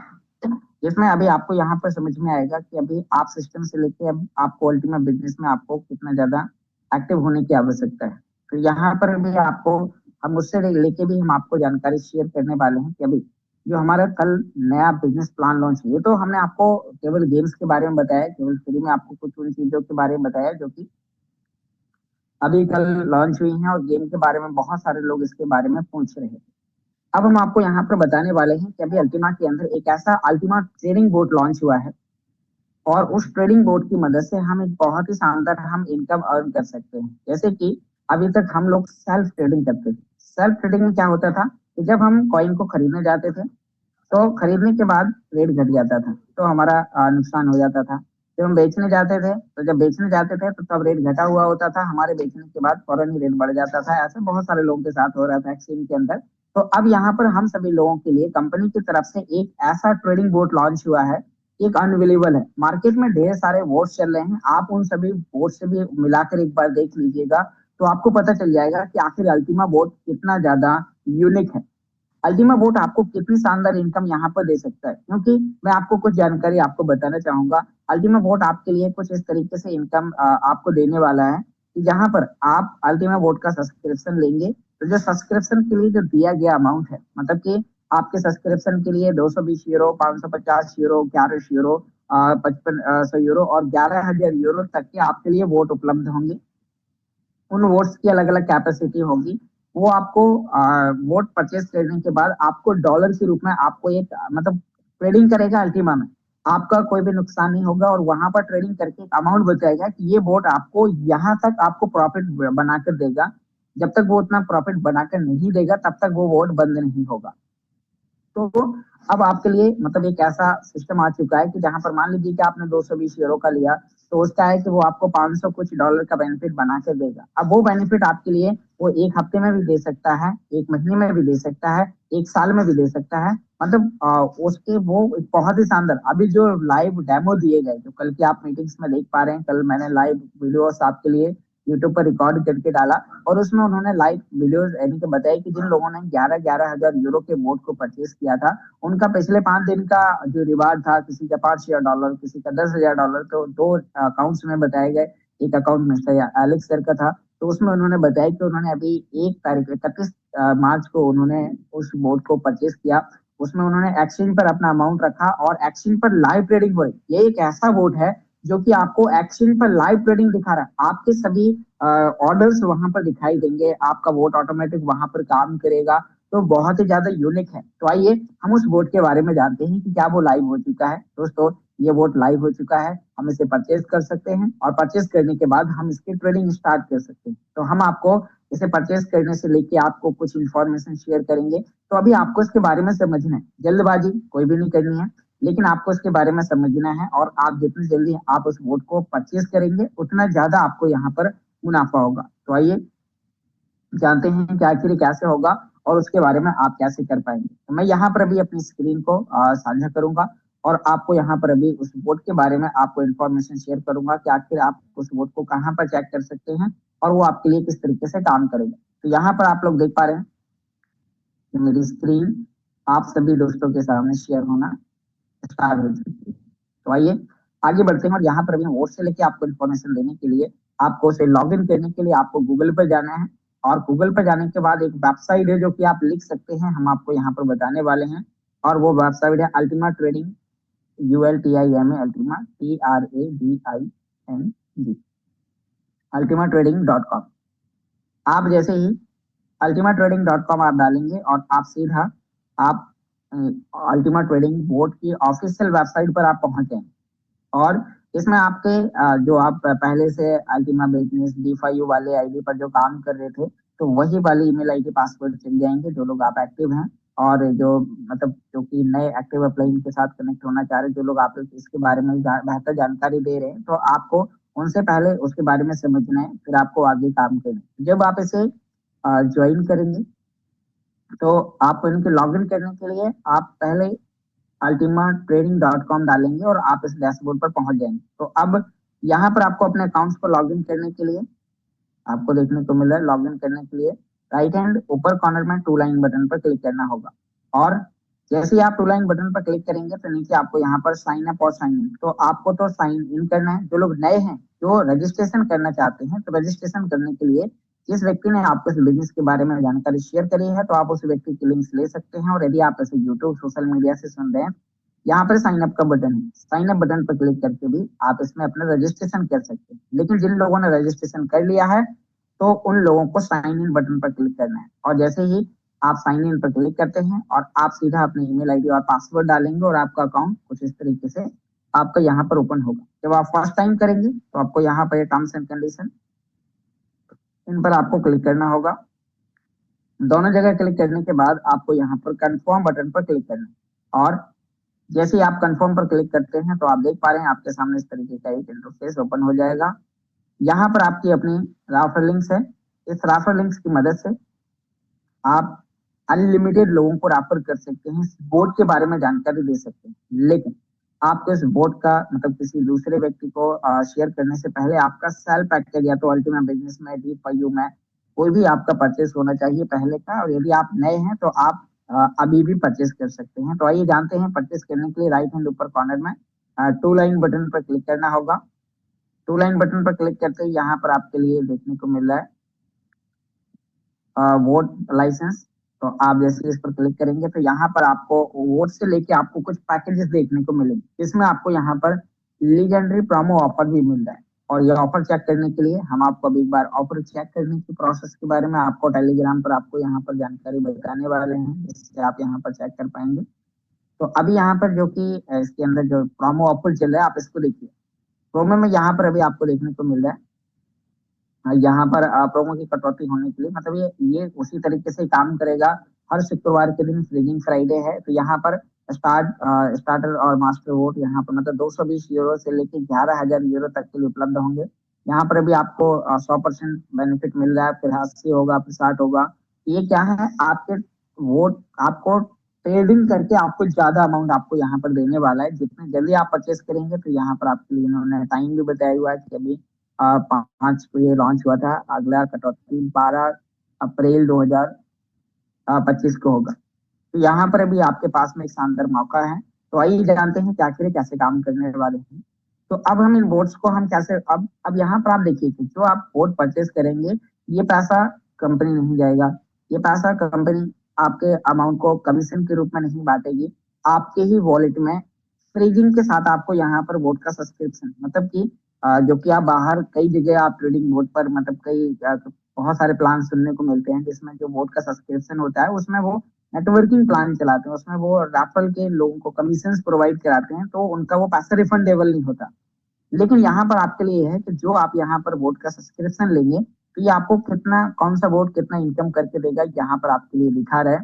जिसमें अभी आपको यहाँ पर समझ में आएगा कि अभी आप सिस्टम से लेके अब आपको अल्टीमेट बिजनेस में आपको कितना ज्यादा एक्टिव होने की आवश्यकता है। तो यहाँ पर भी आपको हम उससे लेके भी हम आपको जानकारी शेयर करने वाले हैं कि अभी जो हमारा कल नया बिजनेस प्लान लॉन्च हुआ, तो हमने आपको केवल गेम्स के बारे में बताया, केवल फ्री में आपको कुछ उन चीजों के बारे में बताया जो कि अभी कल लॉन्च हुई हैं और गेम के बारे में बहुत सारे लोग इसके बारे में पूछ रहे हैं। अब हम आपको यहाँ पर बताने वाले हैं कि अभी अल्टीमा के अंदर एक ऐसा अल्टीमा ट्रेडिंग बोर्ड लॉन्च हुआ है और उस ट्रेडिंग बोर्ड की मदद से हम एक बहुत ही शानदार हम इनकम अर्न कर सकते हैं। जैसे कि अभी तक हम लोग सेल्फ ट्रेडिंग करते थे। सेल्फ ट्रेडिंग में क्या होता था कि जब हम कॉइन को खरीदने जाते थे तो खरीदने के बाद रेट घट जाता था तो हमारा नुकसान हो जाता था। जब हम बेचने जाते थे तो जब बेचने जाते थे तो तब रेट घटा हुआ होता था, हमारे बेचने के बाद फौरन ही रेट बढ़ जाता था। ऐसे बहुत सारे लोगों के साथ हो रहा था एक्सचेंज के अंदर। तो अब यहाँ पर हम सभी लोगों के लिए कंपनी की तरफ से एक ऐसा ट्रेडिंग बोर्ड लॉन्च हुआ है, एक अनअवेलेबल है। मार्केट में ढेर सारे वोट्स चल रहे हैं, आप उन सभी वोट से भी मिलाकर एक बार देख लीजिएगा तो आपको पता चल जाएगा कि आखिर अल्टीमा बोर्ड कितना ज्यादा यूनिक है। अल्टीमा बोट आपको कितनी शानदार इनकम यहाँ पर दे सकता है, क्योंकि मैं आपको कुछ जानकारी आपको बताना चाहूंगा। अल्टीमा बोट आपके लिए कुछ इस तरीके से इनकम आपको देने वाला है कि जहां पर आप अल्टीमा बोट का सब्सक्रिप्शन लेंगे, तो जो सब्सक्रिप्शन के लिए जो दिया गया अमाउंट है, मतलब कि आपके सब्सक्रिप्शन के लिए 220 यूरो, 550 यूरो, 11 यूरो, 5500 यूरो और 11,000 यूरो तक के आपके लिए वोट उपलब्ध होंगे। उन वोट्स की अलग अलग कैपेसिटी होगी। वो आपको वोट परचेज करने के बाद आपको डॉलर के रूप में आपको एक मतलब ट्रेडिंग करेगा अल्टीमा में, आपका कोई भी नुकसान नहीं होगा और वहां पर ट्रेडिंग करके एक अमाउंट बचाएगा कि ये वोट आपको यहाँ तक आपको प्रॉफिट बनाकर देगा। जब तक वो उतना प्रॉफिट बनाकर नहीं देगा तब तक वो वोट बंद नहीं होगा। तो अब आपके लिए मतलब एक ऐसा सिस्टम आ चुका है कि जहां पर मान लीजिए कि आपने 220 यूरो का लिया, तो उसका है कि वो आपको 500 कुछ डॉलर का बेनिफिट बना के देगा। अब वो बेनिफिट आपके लिए वो एक हफ्ते में भी दे सकता है, एक महीने में भी दे सकता है, एक साल में भी दे सकता है। मतलब उसके वो एक बहुत ही शानदार अभी जो लाइव डेमो दिए गए, जो कल की आप मीटिंग्स में देख पा रहे हैं, कल मैंने लाइव वीडियोस आपके लिए यूट्यूब पर रिकॉर्ड करके डाला और उसमें उन्होंने लाइव वीडियोस यानी कि बताया कि जिन लोगों ने 11,000 यूरो के बोट को परचेज किया था, उनका पिछले 5 दिन का जो रिवार्ड था, किसी का $5,000, किसी का $10,000, तो दो अकाउंट्स में बताए गए। एक अकाउंट मिस्टर एलेक्स सर का था, तो उसमें उन्होंने बताया कि उन्होंने अभी 1 तारीख 31 मार्च को उन्होंने उस बोट को परचेज किया। उसमें उन्होंने एक्सचेंज पर अपना अमाउंट रखा और एक्सचेंज पर लाइव ट्रेडिंग हुई। ये एक ऐसा बोट है जो कि आपको एक्सचेंज पर लाइव ट्रेडिंग दिखा रहा है। आपके सभी ऑर्डर्स वहां पर दिखाई देंगे, आपका वोट ऑटोमेटिक वहां पर काम करेगा। तो बहुत ही ज्यादा यूनिक है। तो आइए हम उस वोट के बारे में जानते हैं कि क्या वो लाइव हो चुका है। दोस्तों, ये वोट लाइव हो चुका है, हम इसे परचेज कर सकते हैं और परचेज करने के बाद हम इसकी ट्रेडिंग स्टार्ट कर सकते हैं। तो हम आपको इसे परचेज करने से लेके आपको कुछ इंफॉर्मेशन शेयर करेंगे। तो अभी आपको इसके बारे में समझना है, जल्दबाजी कोई भी नहीं करनी है, लेकिन आपको इसके बारे में समझना है और आप जितनी जल्दी आप उस वोट को परचेज करेंगे उतना ज्यादा आपको यहाँ पर मुनाफा होगा। तो आइए जानते हैं कि आखिर ये कैसे होगा और उसके बारे में आप कैसे कर पाएंगे। तो मैं यहाँ पर अभी अपनी स्क्रीन को साझा करूंगा और आपको यहाँ पर अभी उस वोट के बारे में आपको इन्फॉर्मेशन शेयर करूंगा कि आखिर आप उस वोट को कहाँ पर चेक कर सकते हैं और वो आपके लिए किस तरीके से काम करेगा। तो यहाँ पर आप लोग देख पा रहे हैं कि मेरी स्क्रीन आप सभी दोस्तों के सामने शेयर होना स्टार्ट हो चुकी है। तो आइए आगे बढ़ते हैं और यहाँ पर अभी वोट से लेके आपको इन्फॉर्मेशन देने के लिए आपको उसे लॉग इन करने के लिए आपको गूगल पर जाना है और गूगल पर जाने के बाद एक वेबसाइट है जो कि आप लिख सकते हैं, हम आपको यहाँ पर बताने वाले हैं। और वो वेबसाइट है Ultima trading, ULTIMA, Ultima TRADING, ultimatrading.com। आप जैसे ही ultimatrading.com आप डालेंगे और आप सीधा आप अल्टीमा ट्रेडिंग बोर्ड की ऑफिशियल वेबसाइट पर आप पहुंच जाएंगे और इसमें आपके जो आप पहले से अल्टीमा बिजनेस DeFi वाले आईडी पर जो काम कर रहे थे, तो वही वाली ईमेल आईडी पासवर्ड चल जाएंगे जो लोग आप एक्टिव हैं और जो मतलब जो कि नए एक्टिव अप्लाइन के साथ कनेक्ट होना चाह रहे हैं, जो लोग आप इसके बारे में बेहतर जानकारी दे रहे हैं, तो आपको उनसे पहले उसके बारे में समझना है, फिर आपको आगे काम करना है। जब आप इसे ज्वाइन करेंगे तो आपको इनके लॉगिन करने के लिए आप पहले ultimatrading.com डालेंगे और आप इस डैशबोर्ड पर पहुंच जाएंगे। तो अब यहाँ पर आपको अपने अकाउंट्स को लॉगिन करने के लिए आपको देखने को मिल रहा है, लॉगिन करने के लिए राइट हैंड ऊपर कॉर्नर में टू लाइन बटन पर क्लिक करना होगा और जैसे ही आप टू लाइन बटन पर क्लिक करेंगे तो नीचे आपको यहाँ पर साइन अप और साइन इन, तो आपको तो साइन इन करना है। जो लोग नए हैं जो रजिस्ट्रेशन करना चाहते हैं, तो रजिस्ट्रेशन करने के लिए जिस व्यक्ति ने आपको इस बिजनेस के बारे में जानकारी शेयर करी है, तो आप उस व्यक्ति की लिंक्स ले सकते हैं। और यदि आप इसे यूट्यूब सोशल मीडिया से सुन रहे हैं, यहाँ पर साइन अप का बटन है, साइन अप बटन पर क्लिक करके भी आप इसमें अपना रजिस्ट्रेशन कर सकते हैं। लेकिन जिन लोगों ने रजिस्ट्रेशन कर लिया है तो उन लोगों को साइन इन बटन पर क्लिक करना है और जैसे ही आप साइन इन पर क्लिक करते हैं और आप सीधा अपनी ईमेल आईडी और पासवर्ड डालेंगे और आपका अकाउंट कुछ इस तरीके से आपका यहाँ पर ओपन होगा। जब आप फर्स्ट टाइम करेंगे तो आपको यहाँ पर टर्म्स एंड कंडीशन, इन पर आपको क्लिक करना होगा। दोनों जगह क्लिक करने के बाद आपको यहाँ पर कंफर्म बटन पर क्लिक करना है और जैसे ही आप कंफर्म पर क्लिक करते हैं तो आप देख पा रहे हैं आपके सामने इस तरीके का एक इंटरफेस ओपन हो जाएगा। यहाँ पर आपकी अपनी रेफरल लिंक्स है, इस रेफरल लिंक्स की मदद से आप अनलिमिटेड लोगों को रेफर कर सकते हैं, इस बोर्ड के बारे में जानकारी दे सकते हैं। लेकिन आपको इस बोर्ड का मतलब किसी दूसरे व्यक्ति को शेयर करने से पहले आपका सेल पैकेज या तो अल्टीमा बिजनेस में, DeFi में कोई भी आपका परचेस होना चाहिए पहले का। और यदि आप नए हैं तो आप अभी भी परचेस कर सकते हैं। तो आइए जानते हैं, परचेस करने के लिए राइट हैंड ऊपर कॉर्नर में टू लाइन बटन पर क्लिक करना होगा टू लाइन बटन पर क्लिक करते ही यहाँ पर आपके लिए देखने को मिल रहा है वोट लाइसेंस। तो आप जैसे इस पर क्लिक करेंगे तो यहाँ पर आपको वोट से लेके आपको कुछ पैकेजेस देखने को मिलेंगे, इसमें आपको यहाँ पर लीजेंडरी प्रोमो ऑफर भी मिल रहा है। और ये ऑफर चेक करने के लिए हम आपको अभी एक बार ऑफर चेक करने की प्रोसेस के बारे में आपको टेलीग्राम पर आपको यहाँ पर जानकारी बताने वाले हैं, जिससे आप यहाँ पर चेक कर पाएंगे। तो अभी यहाँ पर जो कि इसके अंदर जो प्रोमो ऑफर चल रहा है आप इसको देखिए। प्रोमो में यहाँ पर अभी आपको देखने को मिल रहा है यहाँ पर प्रोमो की कटौती होने के लिए, मतलब ये उसी तरीके से काम करेगा। हर शुक्रवार के दिन फ्रीजिंग फ्राइडे है, तो यहाँ पर स्टार्टर और मास्टर वोट यहाँ पर मतलब 220 यूरो से लेकर 11,000 यूरो तक के लिए उपलब्ध होंगे। यहाँ पर अभी आपको 100% बेनिफिट मिल रहा है, फिर 80 होगा, फिर 60 होगा। ये क्या है, आपके वोट आपको ट्रेडिंग करके आपको ज्यादा अमाउंट आपको यहाँ पर देने वाला है। जितने जल्दी आप परचेस करेंगे तो यहाँ पर आपके लिए इन्होंने टाइम भी बताया हुआ है कि अभी 5 को ये लॉन्च हुआ था, अगला कटौती 12 अप्रैल 2025 को होगा। तो यहाँ पर अभी आपके पास में एक शानदार मौका है। तो आइए जानते हैं कि आखिर कैसे काम करने वाले हैं। तो अब हम इन बोट्स को हम कैसे अब यहाँ पर आप देखिए कि जो आप बोट परचेस करेंगे ये पैसा कंपनी नहीं जाएगा, ये पैसा कंपनी आपके अमाउंट को कमीशन के रूप में नहीं बांटेगी, आपके ही वॉलेट में फ्रीजिंग के साथ आपको यहाँ पर बोट का सब्सक्रिप्शन, मतलब कि जो कि आप बाहर कई जगह आप ट्रेडिंग बोट पर मतलब कई बहुत सारे प्लान सुनने को मिलते हैं, जिसमें जो बोट का सब्सक्रिप्शन होता है उसमें वो नेटवर्किंग प्लान चलाते हैं, उसमें वो राफल के लोगों को कमीशन प्रोवाइड कराते हैं, तो उनका वो पैसा रिफंडेबल नहीं होता। लेकिन यहाँ पर आपके लिए है कि जो आप यहाँ पर बोट का सब्सक्रिप्शन लेंगे तो ये आपको कितना, कौन सा बोट कितना इनकम करके देगा, यहाँ पर आपके लिए दिखा रहा है।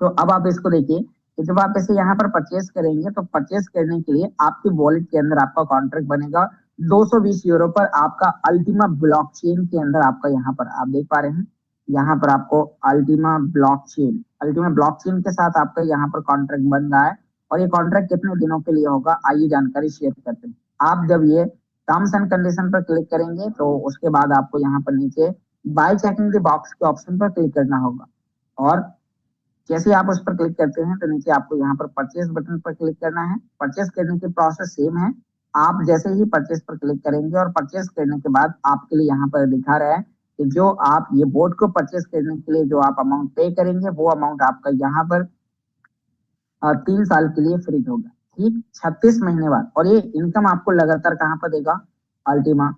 तो अब आप इसको देखिए कि जब आप इसे यहाँ पर परचेस करेंगे तो परचेस करने के लिए आपके वॉलेट के अंदर आपका कॉन्ट्रैक्ट बनेगा 220 यूरो पर, आपका अल्टीमा ब्लॉकचेन के अंदर आपका यहाँ पर आप देख पा रहे हैं, यहाँ पर आपको अल्टीमा ब्लॉकचेन के साथ आपका यहाँ पर कॉन्ट्रैक्ट बन रहा है। और ये कॉन्ट्रैक्ट कितने दिनों के लिए होगा, आइए जानकारी शेयर करते हैं। आप जब ये टर्म्स एंड कंडीशन पर क्लिक करेंगे तो उसके बाद आपको यहाँ पर नीचे बाय चेकिंग द बॉक्स के ऑप्शन पर क्लिक करना होगा। और जैसे आप उस पर क्लिक करते हैं तो नीचे आपको यहाँ पर परचेस बटन पर क्लिक करना है। परचेस करने की प्रोसेस सेम है, आप जैसे ही परचेस पर क्लिक करेंगे और परचेस करने के बाद आपके लिए यहाँ पर दिखा रहा है कि जो आप ये बोट को परचेस करने के लिए जो आप अमाउंट पे करेंगे वो अमाउंट आपका यहाँ पर 3 साल के लिए फ्री होगा, ठीक 36 महीने बाद। और ये इनकम आपको लगातार कहाँ पर देगा, अल्टीमा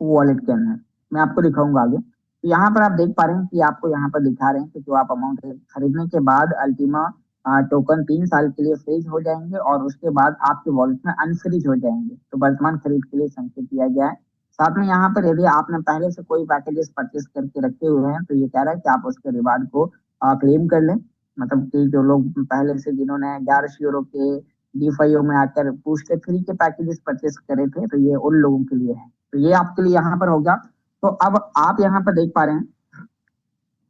वॉलेट के अंदर, मैं आपको दिखाऊंगा आगे। तो यहाँ पर आप देख पा रहे हैं कि आपको यहाँ पर दिखा रहे हैं कि जो आप अमाउंट खरीदने के बाद अल्टीमा टोकन 3 साल के लिए फ्रीज हो जाएंगे और उसके बाद आपके वॉलेट में अनफ्रीज हो जाएंगे। तो वर्तमान खरीद के लिए संकेत दिया गया है। साथ में यहाँ पर यदि आपने पहले से कोई पैकेजेस परचेस करके रखे हुए हैं तो ये कह रहा है कि आप उसके रिवार्ड को क्लेम कर लें। मतलब कि जो लोग पहले से जिन्होंने 11 यूरो के DeFi में आकर बूस्टर फ्री के पैकेजेस परचेस करे थे, तो ये उन लोगों के लिए है। तो ये आपके लिए यहाँ पर होगा। तो अब आप यहाँ पर देख पा रहे हैं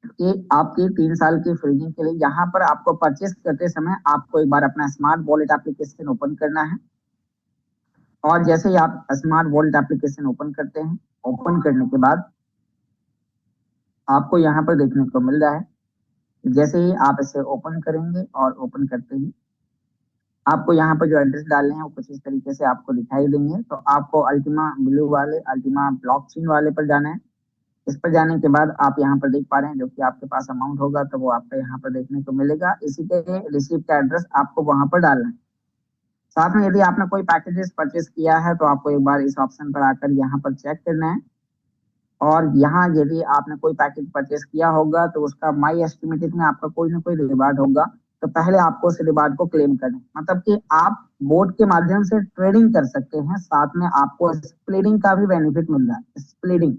कि आपके 3 साल की फ्रीजिंग के लिए यहाँ पर आपको परचेस करते समय आपको एक बार अपना स्मार्ट वॉलेट एप्लीकेशन ओपन करना है। और जैसे ही आप स्मार्ट वॉलेट एप्लीकेशन ओपन करते हैं, ओपन करने के बाद आपको यहाँ पर देखने को मिल रहा है, जैसे ही आप इसे ओपन करेंगे और ओपन करते ही आपको यहाँ पर जो एड्रेस डालने हैं वो कुछ इस तरीके से आपको दिखाई देंगे। तो आपको अल्टीमा ब्लू वाले अल्टीमा ब्लॉकचेन वाले पर जाना है। इस पर जाने के बाद आप यहाँ पर देख पा रहे हैं जो कि आपके पास अमाउंट होगा तो वो आपको यहाँ पर देखने को मिलेगा। इसी के रिसीप्ट का एड्रेस आपको वहां पर डालना है। साथ में यदि आपने कोई पैकेजेस परचेस किया है तो आपको एक बार इस ऑप्शन पर आकर यहाँ पर चेक करना है। और यहाँ यदि आपने कोई पैकेज परचेस किया होगा तो उसका माई एस्टिमेटेड में आपका कोई ना कोई रिवार्ड होगा, तो पहले आपको उस रिवार्ड को क्लेम करना है। मतलब कि आप बोट के माध्यम से ट्रेडिंग कर सकते हैं, साथ में आपको स्प्लिटिंग का भी बेनिफिट मिल रहा है। स्प्लिटिंग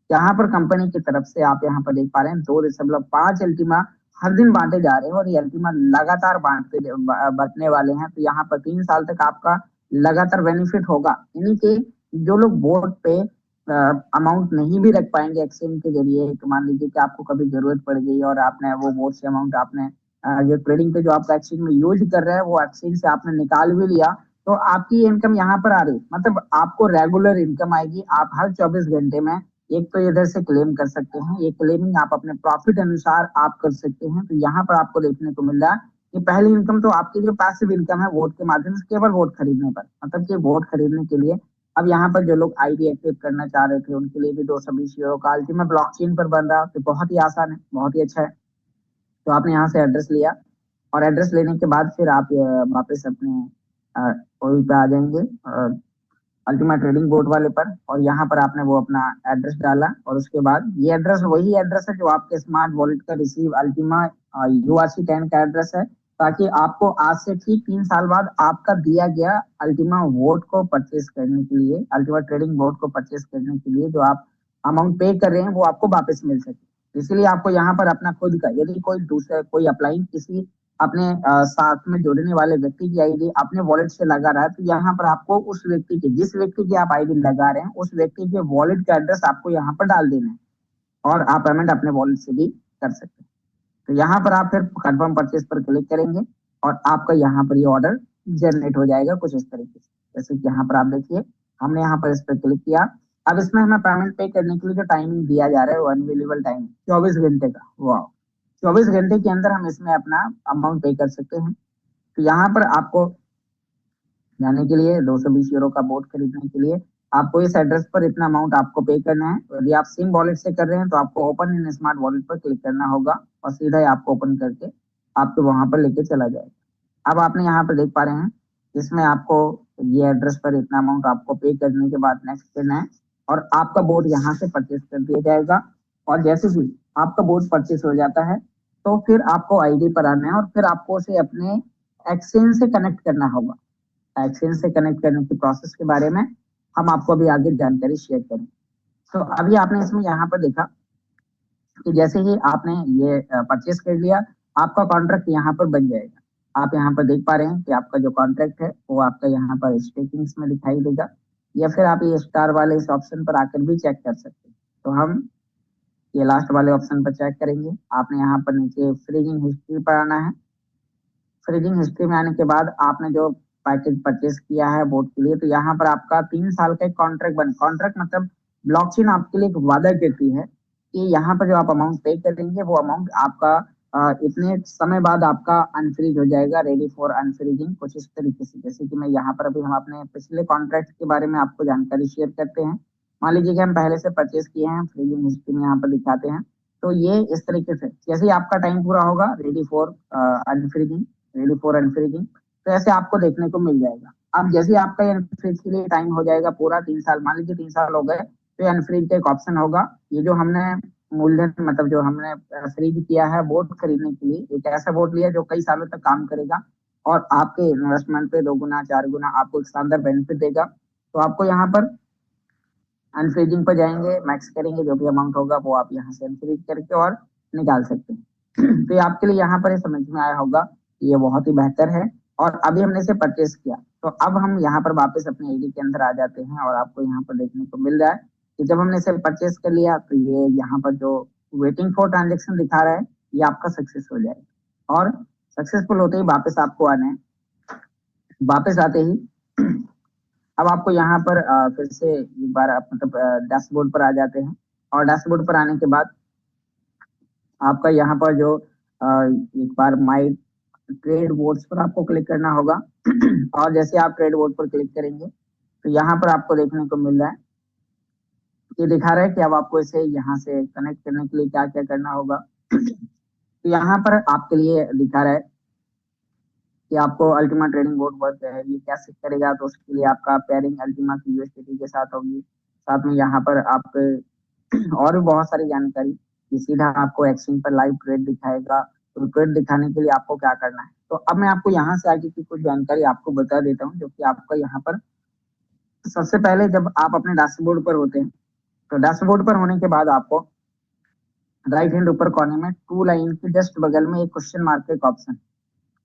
यहाँ पर कंपनी की तरफ से आप यहाँ पर देख पा रहे हैं 2.5 अल्टीमा हर दिन बांटे जा रहे हैं और ये अल्टीमा लगातार बांटने वाले हैं। तो यहाँ पर 3 साल तक आपका लगातार बेनिफिट होगा। यानी कि जो लोग बोट पे अमाउंट नहीं भी रख पाएंगे एक्सचेंज के जरिए, तो मान लीजिए कि आपको कभी जरूरत पड़ गई और आपने वो बोट से अमाउंट आपने जो ट्रेडिंग पे जो आपका एक्सचेंज में यूज कर रहा है वो एक्सचेंज से आपने निकाल भी लिया, तो आपकी इनकम यहाँ पर आ रही, मतलब आपको रेगुलर इनकम आएगी। आप हर 24 घंटे में एक तो इधर से क्लेम कर सकते हैं, ये क्लेमिंग आप अपने प्रॉफिट अनुसार आप कर सकते हैं। तो यहाँ पर आपको देखने को मिल रहा है कि पहली इनकम तो आपकी जो पैसिव इनकम है वोट के माध्यम से केवल वोट खरीदने पर, मतलब कि वोट खरीदने के लिए अब यहाँ पर जो लोग आईडी एक्टिव करना चाह रहे थे उनके लिए भी 220 यूरो का अल्टीमा ब्लॉकचेन पर बन रहा है, तो बहुत ही आसान है, बहुत ही अच्छा है। तो आपने यहाँ से एड्रेस लिया और एड्रेस लेने के बाद फिर आप वापस अपने वही पे आ जाएंगे अल्टीमा ट्रेडिंग बोर्ड वाले पर, और यहाँ पर आपने वो अपना एड्रेस डाला और उसके बाद ये एड्रेस वही एड्रेस है जो आपके स्मार्ट वॉलेट का रिसीव अल्टीमा URC10 का एड्रेस है, ताकि आपको आज से ठीक 3 साल बाद आपका दिया गया अल्टीमा वोट को परचेस करने के लिए, अल्टीमा ट्रेडिंग बोर्ड को परचेस करने के लिए जो आप अमाउंट पे कर रहे हैं वो आपको वापस मिल सके। इसलिए आपको यहाँ पर अपना खुद का, यदि कोई दूसरा कोई अप्लाई किसी अपने साथ में जोड़ने वाले व्यक्ति की आईडी अपने वॉलेट से लगा रहा है, तो यहाँ पर आपको उस व्यक्ति की, जिस व्यक्ति की आप आईडी लगा रहे हैं उस व्यक्ति के वॉलेट का एड्रेस आपको यहाँ पर डाल देना है और आप पेमेंट अपने वॉलेट से भी कर सकते हैं। तो यहाँ पर आप फिर कंफर्म परचेस पर क्लिक करेंगे और आपका यहाँ पर ये ऑर्डर जनरेट हो जाएगा कुछ इस तरीके से। जैसे कि यहाँ पर आप देखिए हमने यहाँ पर इस पर क्लिक किया। अब इसमें हमें पेमेंट पे करने के लिए जो टाइमिंग दिया जा रहा है वो अनअवेलेबल टाइम 24 घंटे का। वाह, 24 घंटे के अंदर हम इसमें अपना अमाउंट पे कर सकते हैं। तो यहाँ पर आपको जाने के लिए 220 यूरो का बोट खरीदने के लिए आपको इस एड्रेस पर इतना अमाउंट आपको पे करना है। यदि आप सिम वॉलेट से कर रहे हैं तो आपको ओपन इन स्मार्ट वॉलेट पर क्लिक करना होगा और सीधा ही आपको ओपन करके आपको वहां पर लेके चला जाएगा। अब आपने यहाँ पर देख पा रहे हैं इसमें आपको ये एड्रेस पर इतना अमाउंट आपको पे करने के बाद नेक्स्ट करना है और आपका बोर्ड यहाँ से परचेस कर दिया जाएगा। और जैसे ही आपका बोर्ड परचेस हो जाता है तो फिर आपको आईडी पर आना है और फिर आपको उसे अपने एक्सचेंज से कनेक्ट करना होगा। एक्सचेंज से कनेक्ट करने की प्रोसेस के बारे में हम आपको अभी आगे जानकारी शेयर करें। तो अभी आपने इसमें यहाँ पर देखा कि जैसे ही आपने ये परचेस कर लिया आपका कॉन्ट्रैक्ट यहाँ पर बन जाएगा। आप यहाँ पर देख पा रहे हैं कि आपका जो कॉन्ट्रैक्ट है वो आपका यहाँ पर स्टेकिंग्स में दिखाई देगा, या फिर आप ये स्टार वाले इस ऑप्शन पर आकर भी चेक कर सकते हैं। तो हम ये लास्ट वाले ऑप्शन पर चेक करेंगे। आपने यहाँ पर नीचे फ्रीजिंग हिस्ट्री पर आना है। फ्रीजिंग हिस्ट्री में आने के बाद आपने जो पैकेज परचेस किया है बोट के लिए, तो यहाँ पर आपका 3 साल का एक कॉन्ट्रैक्ट मतलब ब्लॉकचेन आपके लिए एक वादा करती है कि यहाँ पर जो आप अमाउंट पे करेंगे वो अमाउंट आपका इतने समय बाद आपका अनफ्रीज हो जाएगा, रेडी फॉर अनफ्रीजिंग, कुछ इस तरीके से। जैसे कि मैं यहाँ पर अभी हम अपने पिछले कॉन्ट्रैक्ट के बारे में आपको जानकारी शेयर करते हैं। मान लीजिए कि हम पहले से परचेस किए हैं, फ्रीजिंग हिस्ट्री में यहाँ पर दिखाते हैं। तो ये इस तरीके से जैसे ही आपका टाइम पूरा होगा ready for unfreezing, ready for unfreezing, तो ऐसे आपको देखने को मिल जाएगा। अब जैसे आपका अनफ्रीज के लिए टाइम हो जाएगा पूरा 3 साल, मान लीजिए 3 साल हो गए, तो अनफ्रीज का एक ऑप्शन होगा। ये जो हमने मूलधन मतलब जो हमने खरीद किया है बोट खरीदने के लिए, एक ऐसा बोट लिया जो कई सालों तक काम करेगा और आपके इन्वेस्टमेंट पे 2 गुना 4 गुना आपको एक शानदार बेनिफिट देगा। तो आपको यहाँ पर अनफ्रीजिंग पर जाएंगे, मैक्स करेंगे, जो भी अमाउंट होगा वो आप यहाँ से अनफ्रीज करके और निकाल सकते हैं। तो ये आपके लिए यहाँ पर समझ में आया होगा, ये बहुत ही बेहतर है। और अभी हमने इसे परचेस किया तो अब हम यहाँ पर वापस अपने आईडी के अंदर आ जाते हैं और आपको यहाँ पर देखने को मिल रहा है कि जब हमने इसे परचेस कर लिया तो ये यहाँ पर जो वेटिंग फॉर ट्रांजेक्शन दिखा रहा है ये आपका सक्सेस हो जाएगा। और सक्सेसफुल होते ही वापस आपको आना है। वापस आते ही अब आपको यहाँ पर फिर से एक बार आप मतलब डैशबोर्ड पर आ जाते हैं और डैशबोर्ड पर आने के बाद आपका यहाँ पर जो एक बार माई ट्रेड बोर्ड्स पर आपको क्लिक करना होगा। और जैसे आप ट्रेड बोर्ड पर क्लिक करेंगे तो यहाँ पर आपको देखने को मिल रहा है, ये दिखा रहा है कि अब आपको इसे यहाँ से कनेक्ट करने के लिए क्या क्या करना होगा। तो यहाँ पर आपके लिए दिखा रहा है कि आपको अल्टीमा ट्रेडिंग बोर्ड वर्क है ये कैसे करेगा। तो उसके लिए आपका पेयरिंग अल्टीमा की यूएसडीटी के साथ होगी। साथ में यहाँ पर आप और भी बहुत सारी जानकारी, सीधा आपको एक्सचेंज पर लाइव ट्रेड दिखाएगा। तो ट्रेड दिखाने के लिए आपको क्या करना है, तो अब मैं आपको यहाँ से आगे की कुछ जानकारी आपको बता देता हूँ, जो कि आपका यहाँ पर सबसे पहले जब आप अपने डैशबोर्ड पर होते हैं तो डैशबोर्ड पर होने के बाद आपको राइट हैंड ऊपर कोने में 2 लाइन के जस्ट बगल में एक क्वेश्चन मार्क का एक ऑप्शन,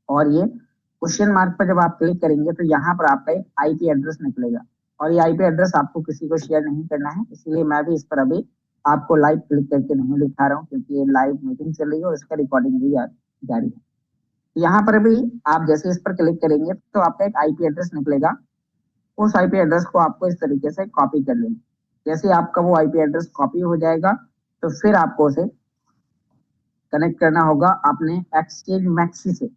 और ये क्वेश्चन मार्क पर जब आप क्लिक करेंगे तो यहाँ पर आपका एक आईपी एड्रेस निकलेगा और ये आईपी एड्रेस आपको किसी को शेयर नहीं करना है। इसलिए मैं भी इस पर अभी आपको लाइव क्लिक करके नहीं दिखा रहा हूँ, क्योंकि ये लाइव मीटिंग चल रही है और इसका रिकॉर्डिंग भी जारी है। यहाँ पर भी आप जैसे इस पर क्लिक करेंगे तो आपका एक आईपी एड्रेस निकलेगा। उस आईपी एड्रेस को आपको इस तरीके से कॉपी कर लेना। जैसे आपका वो आईपी एड्रेस कॉपी हो जाएगा तो फिर आपको उसे कनेक्ट करना होगा अपने एक्सचेंज मैक्सी से।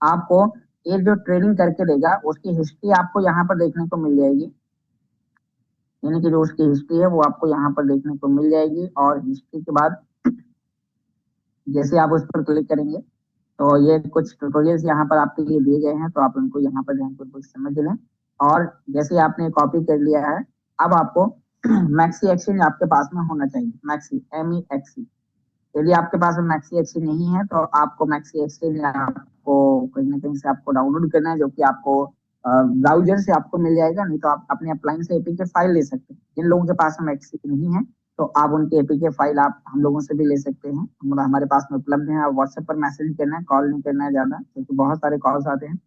आपको एक जो ट्रेडिंग करके देगा उसकी हिस्ट्री आपको यहाँ पर देखने को मिल जाएगी। यानी कि जो उसकी हिस्ट्री है वो आपको यहाँ पर देखने को मिल जाएगी। और हिस्ट्री के बाद जैसे आप उस पर क्लिक करेंगे तो ये कुछ ट्यूटोरियल्स यहाँ पर आपके लिए दिए गए हैं, तो आप उनको यहाँ पर ध्यानपूर्वक समझ लें। और जैसे आपने कॉपी कर लिया है, अब आपको मैक्सी एक्सचेंज आपके पास में होना चाहिए। Maxi, MEXC। यदि आपके पास में मैक्सी एक्सचेंज नहीं है तो आपको मैक्सी एक्सचेंज आपको कहीं ना कहीं से आपको डाउनलोड करना है, जो कि आपको ब्राउजर से आपको मिल जाएगा। नहीं तो आप अपने अप्लायंस से एपीके फाइल ले सकते हैं। जिन लोगों के पास में मैक्सी नहीं है तो आप उनके एपीके फाइल आप हम लोगों से भी ले सकते हैं, हमारे पास में उपलब्ध है। आप व्हाट्सएप पर मैसेज करना है, कॉल नहीं करना है ज्यादा, क्योंकि बहुत सारे कॉल्स आते हैं।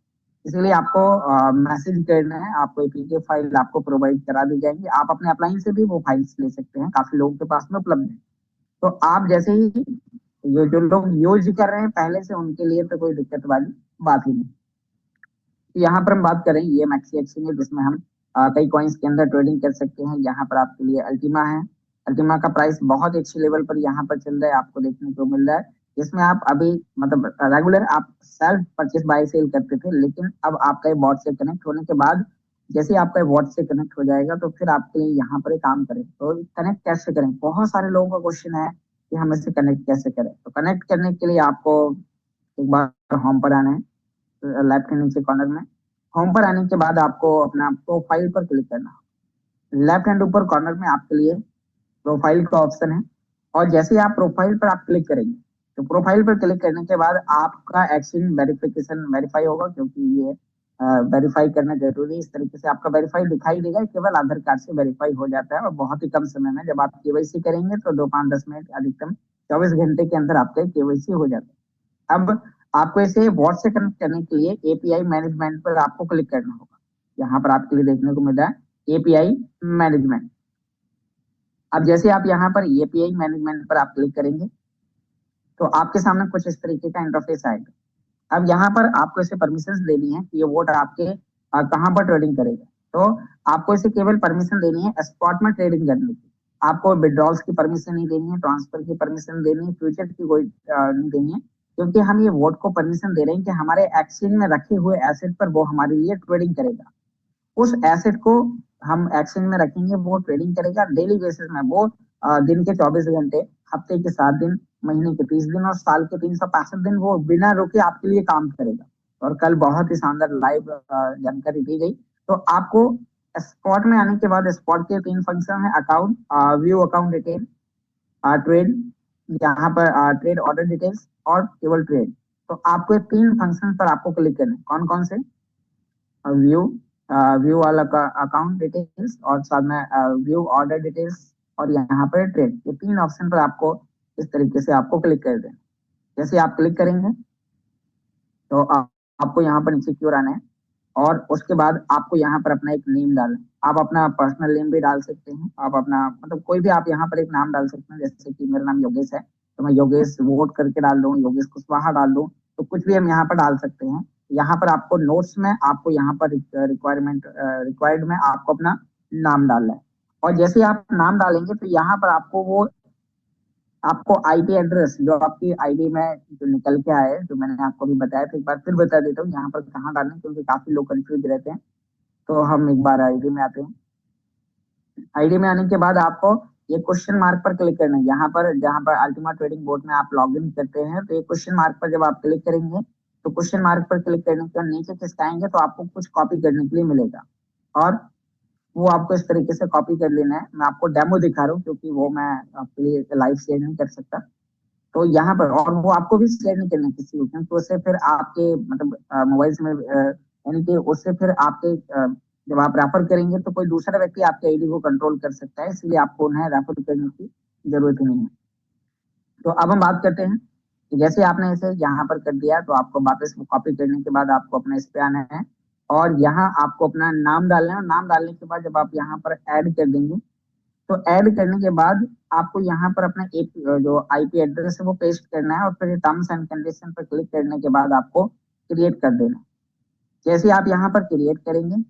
इसीलिए आपको मैसेज करना है, आपको एपीके फाइल आपको प्रोवाइड करा दी जाएगी। आप अपने अप्लायंस से भी वो फाइल्स ले सकते हैं, काफी लोगों के पास में उपलब्ध है। तो आप जैसे ही ये जो लोग यूज कर रहे हैं पहले से, उनके लिए तो कोई दिक्कत वाली बात ही नहीं। तो यहाँ पर हम बात करें, ये मैक्सी एक्सचेंज है जिसमें हम कई कॉइन्स के अंदर ट्रेडिंग कर सकते हैं। यहाँ पर आपके लिए अल्टीमा है। अल्टीमा का प्राइस बहुत अच्छे लेवल पर यहाँ पर चल रहा है, आपको देखने को मिल रहा है। इसमें आप अभी मतलब रेगुलर आप सेल्फ परचेस बाय सेल करते थे, लेकिन अब आपका बॉट से कनेक्ट होने के बाद, जैसे आपका वॉट से कनेक्ट हो जाएगा तो फिर आपके लिए यहाँ पर एक काम करें। तो कनेक्ट कैसे करें, बहुत सारे लोगों का क्वेश्चन है कि हम इसे कनेक्ट कैसे करें। तो कनेक्ट करने के लिए आपको एक बार होम पर आना है, लेफ्ट के नीचे कॉर्नर में। होम पर आने के बाद आपको अपना प्रोफाइल पर क्लिक करना है। लेफ्ट हैंड ऊपर कॉर्नर में आपके लिए प्रोफाइल का ऑप्शन है। और जैसे ही आप प्रोफाइल पर आप क्लिक करेंगे तो प्रोफाइल पर क्लिक करने के बाद आपका एक्शन वेरिफिकेशन वेरीफाई होगा, क्योंकि ये वेरीफाई करना जरूरी है। इस तरीके से आपका वेरीफाई दिखाई देगा, केवल आधार कार्ड से वेरीफाई हो जाता है, और बहुत ही कम समय में। जब आप केवाईसी करेंगे तो 2 5 10 मिनट, अधिकतम 24 घंटे के अंदर आपका केवाईसी हो जाता है। अब आपको इसे वॉट से कनेक्ट करने के लिए एपीआई मैनेजमेंट पर आपको क्लिक करना होगा। यहाँ पर आपके लिए देखने को मिल रहा है एपीआई मैनेजमेंट। अब जैसे आप यहाँ पर एपीआई मैनेजमेंट पर आप क्लिक करेंगे तो आपके सामने कुछ इस तरीके का इंटरफेस आएगा। अब यहाँ पर आपको इसे परमिशन देनी है कि ये वोट आपके कहाँ पर ट्रेडिंग करेगा। तो आपको इसे केवल परमिशन देनी है स्पॉट में ट्रेडिंग करने की। आपको विड्रॉल्स की परमिशन नहीं देनी है, ट्रांसफर की परमिशन देनी है, फ्यूचर की कोई नहीं देनी है। क्योंकि हम ये वोट को परमिशन दे रहे हैं कि हमारे एक्सचेंज में रखे हुए एसेट पर वो हमारे लिए ट्रेडिंग करेगा। उस एसेट को हम एक्सचेंज में रखेंगे, वो ट्रेडिंग करेगा डेली बेसिस में। वो दिन के 24 घंटे, हफ्ते के 7 दिन, महीने के 30 दिन और साल के 365 दिन वो बिना रुके आपके लिए काम करेगा। और कल बहुत ही शानदार लाइव जानकारी दी गई। तो आपको स्पॉट में आने के बाद स्पॉट के 3 फंक्शन है: account, view account detail, trade, यहाँ पर ट्रेड ऑर्डर डिटेल्स और केवल ट्रेड। तो आपको 3 फंक्शन पर आपको क्लिक करना है। कौन कौन से? व्यू, व्यू वाला का अकाउंट डिटेल्स, और साथ में व्यू ऑर्डर डिटेल्स, और यहाँ पर ट्रेड। ये 3 ऑप्शन पर आपको इस तरीके से आपको क्लिक कर देना। जैसे आप क्लिक करेंगे तो आपको यहाँ पर नीचे की ओर आना है। और उसके बाद आपको यहाँ पर अपना एक नेम डालना है। आप अपना पर्सनल नेम भी डाल सकते हैं, आप अपना मतलब कोई भी आप यहाँ पर एक नाम डाल सकते हैं। जैसे कि मेरा नाम योगेश है तो मैं योगेश वोट करके डाल दूं, योगेश कुशवाहा डाल दूं, तो कुछ भी हम यहाँ पर डाल सकते हैं। यहाँ पर आपको नोट्स में आपको यहाँ पर रिक्वायर्ड में आपको अपना नाम डालना है। और जैसे ही आप नाम डालेंगे तो यहाँ पर आपको वो आपको आईपी एड्रेस जो आपकी आईडी में जो निकल के आए, जो मैंने आपको भी बताया था, एक बार फिर बता देता हूँ यहाँ पर कहाँ डालना है, क्योंकि काफी लोग कंफ्यूज रहते हैं। तो हम एक बार आईडी में आते हैं। आईडी में आने के बाद आपको ये क्वेश्चन मार्क पर क्लिक करना है। यहाँ पर जहाँ पर अल्टीमा ट्रेडिंग बोर्ड में आप लॉग इन करते हैं तो ये क्वेश्चन मार्क पर जब आप क्लिक करेंगे तो क्वेश्चन मार्क पर क्लिक करने के बाद नीचे खिसकाएंगे तो आपको कुछ कॉपी करने के लिए मिलेगा। और वो आपको इस तरीके से कॉपी कर लेना है। मैं आपको डेमो दिखा रहा हूँ, क्योंकि वो मैं आपके लिए लाइव शेयर नहीं कर सकता। तो यहाँ पर, और वो आपको भी शेयर नहीं करना किसी को, क्योंकि उससे फिर आपके मतलब मोबाइल में यानी कि उससे फिर आपके जब आप रेफर करेंगे तो कोई दूसरा व्यक्ति आपके आईडी को कंट्रोल कर सकता है, इसलिए आपको उन्हें रेफर करने की जरूरत ही नहीं है। तो अब हम बात करते हैं कि जैसे आपने इसे यहाँ पर कर दिया तो आपको वापस कॉपी करने के बाद आपको अपने इस पे आना है। और यहाँ आपको अपना नाम डालना है। और नाम डालने के बाद जब आप यहाँ पर ऐड कर देंगे तो ऐड करने के बाद आपको यहाँ पर अपना एक जो आईपी एड्रेस है वो पेस्ट करना है। और फिर टर्म्स एंड कंडीशन पर क्लिक करने के बाद आपको क्रिएट कर देना है। जैसे आप यहाँ पर क्रिएट करेंगे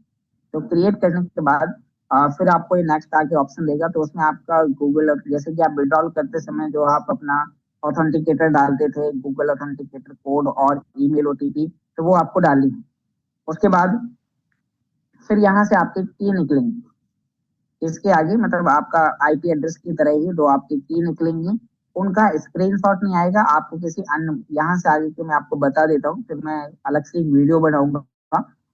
तो क्रिएट करने के बाद फिर आपको ये नेक्स्ट आके ऑप्शन देगा। तो उसमें आपका गूगल, जैसे कि आप विड्रॉल करते समय जो आप अपना ऑथेंटिकेटर डालते थे, गूगल ऑथेंटिकेटर कोड और ईमेल ओटीपी, तो वो आपको डालनी है। उसके बाद फिर यहाँ से आपके की निकलेंगे। इसके आगे मतलब आपका आईपी एड्रेस की तरह ही दो आपकी की निकलेंगी, उनका स्क्रीनशॉट नहीं आएगा आपको किसी अन्य, यहाँ से आगे के मैं आपको बता देता हूँ, फिर मैं अलग से एक वीडियो बनाऊंगा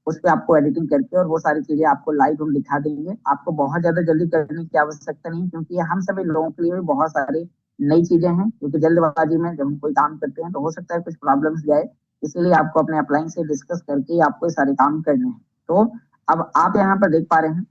उस पे आपको एडिटिंग करके और वो सारी चीजें आपको लाइव हम दिखा देंगे। आपको बहुत ज्यादा जल्दी करने की आवश्यकता नहीं, क्योंकि ये हम सभी लोगों के लिए भी बहुत सारी नई चीजें हैं, क्योंकि जल्दबाजी में जब हम कोई काम करते हैं तो हो सकता है कुछ प्रॉब्लम्स जाए, इसीलिए आपको अपने अपलाइन से डिस्कस करके ही आपको ये सारे काम करने हैं। तो अब आप यहाँ पर देख पा रहे हैं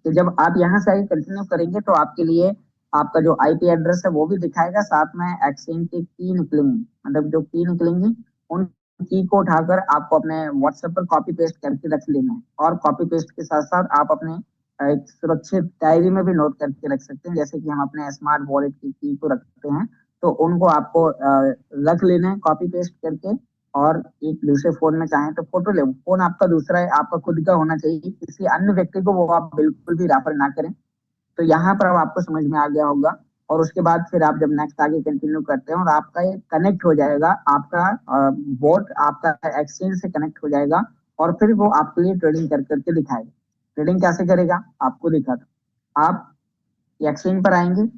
कि जब आप यहाँ से आगे कंटिन्यू करेंगे तो आपके लिए आपका जो आईपी एड्रेस है वो भी दिखाएगा, साथ में एक्सचेंज की की मतलब जो की निकलेंगी उन की को उठाकर आपको अपने व्हाट्सएप पर कॉपी पेस्ट करके रख लेना है, और कॉपी पेस्ट के साथ साथ आप अपने एक सुरक्षित डायरी में भी नोट करके रख सकते हैं, जैसे कि हम अपने स्मार्ट वॉलेट की को रखते हैं, तो उनको आपको रख लेना है कॉपी पेस्ट करके। और एक दूसरे फोन में चाहें तो फोटो ले, फोन आपका दूसरा है, आपका खुद का होना चाहिए, किसी अन्य व्यक्ति को वो आप बिल्कुल भी रेफर ना करें। तो यहाँ पर अब आपको समझ में आ गया होगा। और उसके बाद फिर आप जब नेक्स्ट आगे कंटिन्यू करते हैं और आपका ये कनेक्ट हो जाएगा, आपका बोट आपका एक्सचेंज से कनेक्ट हो जाएगा, और फिर वो आपके लिए ट्रेडिंग कर करके दिखाएगा। ट्रेडिंग कैसे करेगा आपको दिखाता, आप एक्सचेंज पर आएंगे,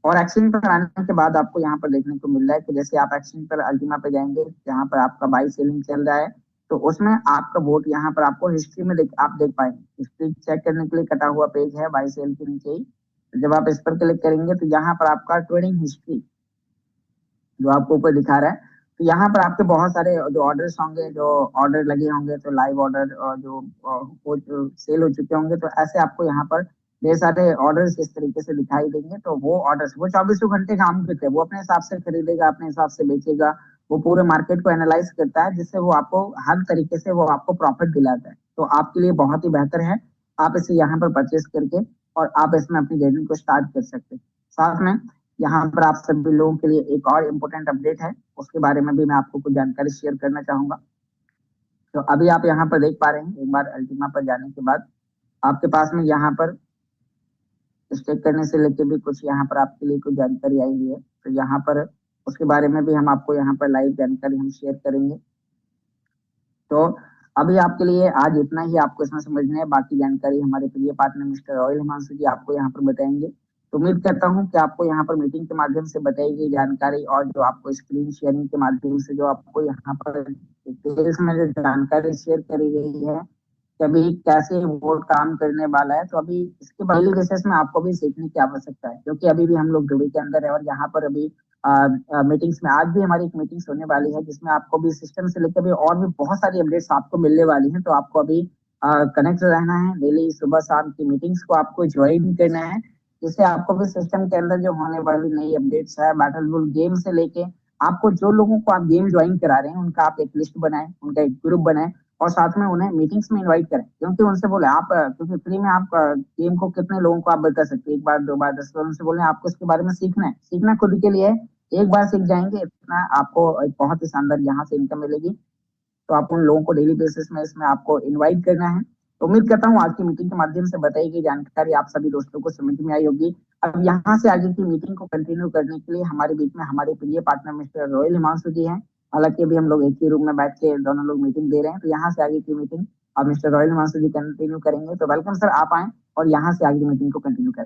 और एक्सचेंज पर आने के बाद आपको यहाँ पर देखने को मिल रहा है कि जैसे आप एक्सचेंज पर अल्टीमा पे जाएंगे, जहाँ पर आपका बाई सेलिंग चल रहा है, तो उसमें आपका वोट यहाँ पर आपको हिस्ट्री में आप देख पाएंगे। हिस्ट्री चेक करने के लिए कटा हुआ पेज है बाई सेल के नीचे ही, जब आप इस पर क्लिक करेंगे तो यहाँ पर आपका ट्रेडिंग हिस्ट्री जो आपको ऊपर दिखा रहा है, तो यहाँ पर आपके बहुत सारे जो ऑर्डर्स होंगे, जो ऑर्डर लगे होंगे, तो लाइव ऑर्डर और जो सेल हो चुके होंगे, तो ऐसे आपको यहाँ पर ढेर सारे ऑर्डर्स इस तरीके से दिखाई देंगे। तो वो ऑर्डर्स वो 24 घंटे काम करते हैं, वो अपने हिसाब से खरीदेगा, अपने हिसाब से बेचेगा, वो पूरे मार्केट को एनालाइज करता है, जिससे वो आपको हर तरीके से वो आपको प्रॉफिट दिलाता है। तो आपके लिए बहुत ही बेहतर है, आप इसे यहाँ पर परचेस करके और आप इसमें अपनी जर्नी को स्टार्ट कर सकते हैं। साथ में यहाँ पर आप सभी लोगों के लिए एक और इम्पोर्टेंट अपडेट है, उसके बारे में भी मैं आपको कुछ जानकारी शेयर करना चाहूंगा। तो अभी आप यहाँ पर देख पा रहे हैं, एक बार अल्टीमा पर जाने के बाद आपके पास में यहाँ पर स्टेक करने से लेके भी कुछ यहाँ पर आपके लिए कुछ जानकारी आई हुई है, तो यहाँ पर उसके बारे में भी हम आपको यहाँ पर लाइव जानकारी हम शेयर करेंगे। तो अभी आपके लिए आज इतना ही आपको इसमें समझना है, बाकी जानकारी हमारे प्रिय पार्टनर मिस्टर रॉयल हिमांशु जी आपको यहाँ पर बताएंगे। तो उम्मीद करता हूँ कि आपको यहाँ पर मीटिंग के माध्यम से बताई गई जानकारी और जो आपको स्क्रीन शेयरिंग के माध्यम से जो आपको यहाँ पर डिटेल्स में जो जानकारी शेयर करी गई है कि अभी कैसे वो काम करने वाला है, तो अभी इसके डेली बेसिस में आपको भी सीखने की आवश्यकता है, क्योंकि अभी भी हम लोग दुबई के अंदर है और यहाँ पर अभी मीटिंग्स में आज भी हमारी एक मीटिंग्स होने वाली है, जिसमें आपको भी सिस्टम से लेकर भी और भी बहुत सारी अपडेट्स आपको मिलने वाली हैं। तो आपको अभी कनेक्ट रहना है, डेली सुबह शाम की मीटिंग्स को आपको ज्वाइन करना है, जिससे आपको भी सिस्टम के अंदर जो होने वाली नई अपडेट्स है, बैटल रूल गेम से लेके आपको जो लोगों को आप गेम ज्वाइन करा रहे हैं उनका आप एक लिस्ट बनाएं, उनका एक ग्रुप बनाएं, और साथ में उन्हें मीटिंग्स में इनवाइट करें, क्योंकि उनसे बोले आप क्योंकि फ्री में आप गेम को कितने लोगों को आप बता सकते हैं, एक बार दो बार 10 बार, उनसे बोले आपको इसके बारे में सीखना है, सीखना खुद के लिए है। एक बार सीख जाएंगे इतना आपको एक बहुत ही शानदार यहाँ से इनकम मिलेगी। तो आप उन लोगों को डेली बेसिस में इसमें आपको इनवाइट करना है। तो उम्मीद करता हूँ आज की मीटिंग के माध्यम से बताई गई जानकारी आप सभी दोस्तों को समझ में आई होगी। अब यहाँ से आगे की मीटिंग को कंटिन्यू करने के लिए हमारे बीच में हमारे प्रिय पार्टनर मिस्टर रॉयल हिमांशु जी हैं। हालांकि अभी हम लोग एक ही रूम में बैठ के दोनों लोग मीटिंग दे रहे हैं, तो यहाँ से आगे की मीटिंग अब मिस्टर रॉयल हिमांशु जी कंटिन्यू करेंगे। तो वेलकम सर, आप आए और यहाँ से आगे मीटिंग को कंटिन्यू करें।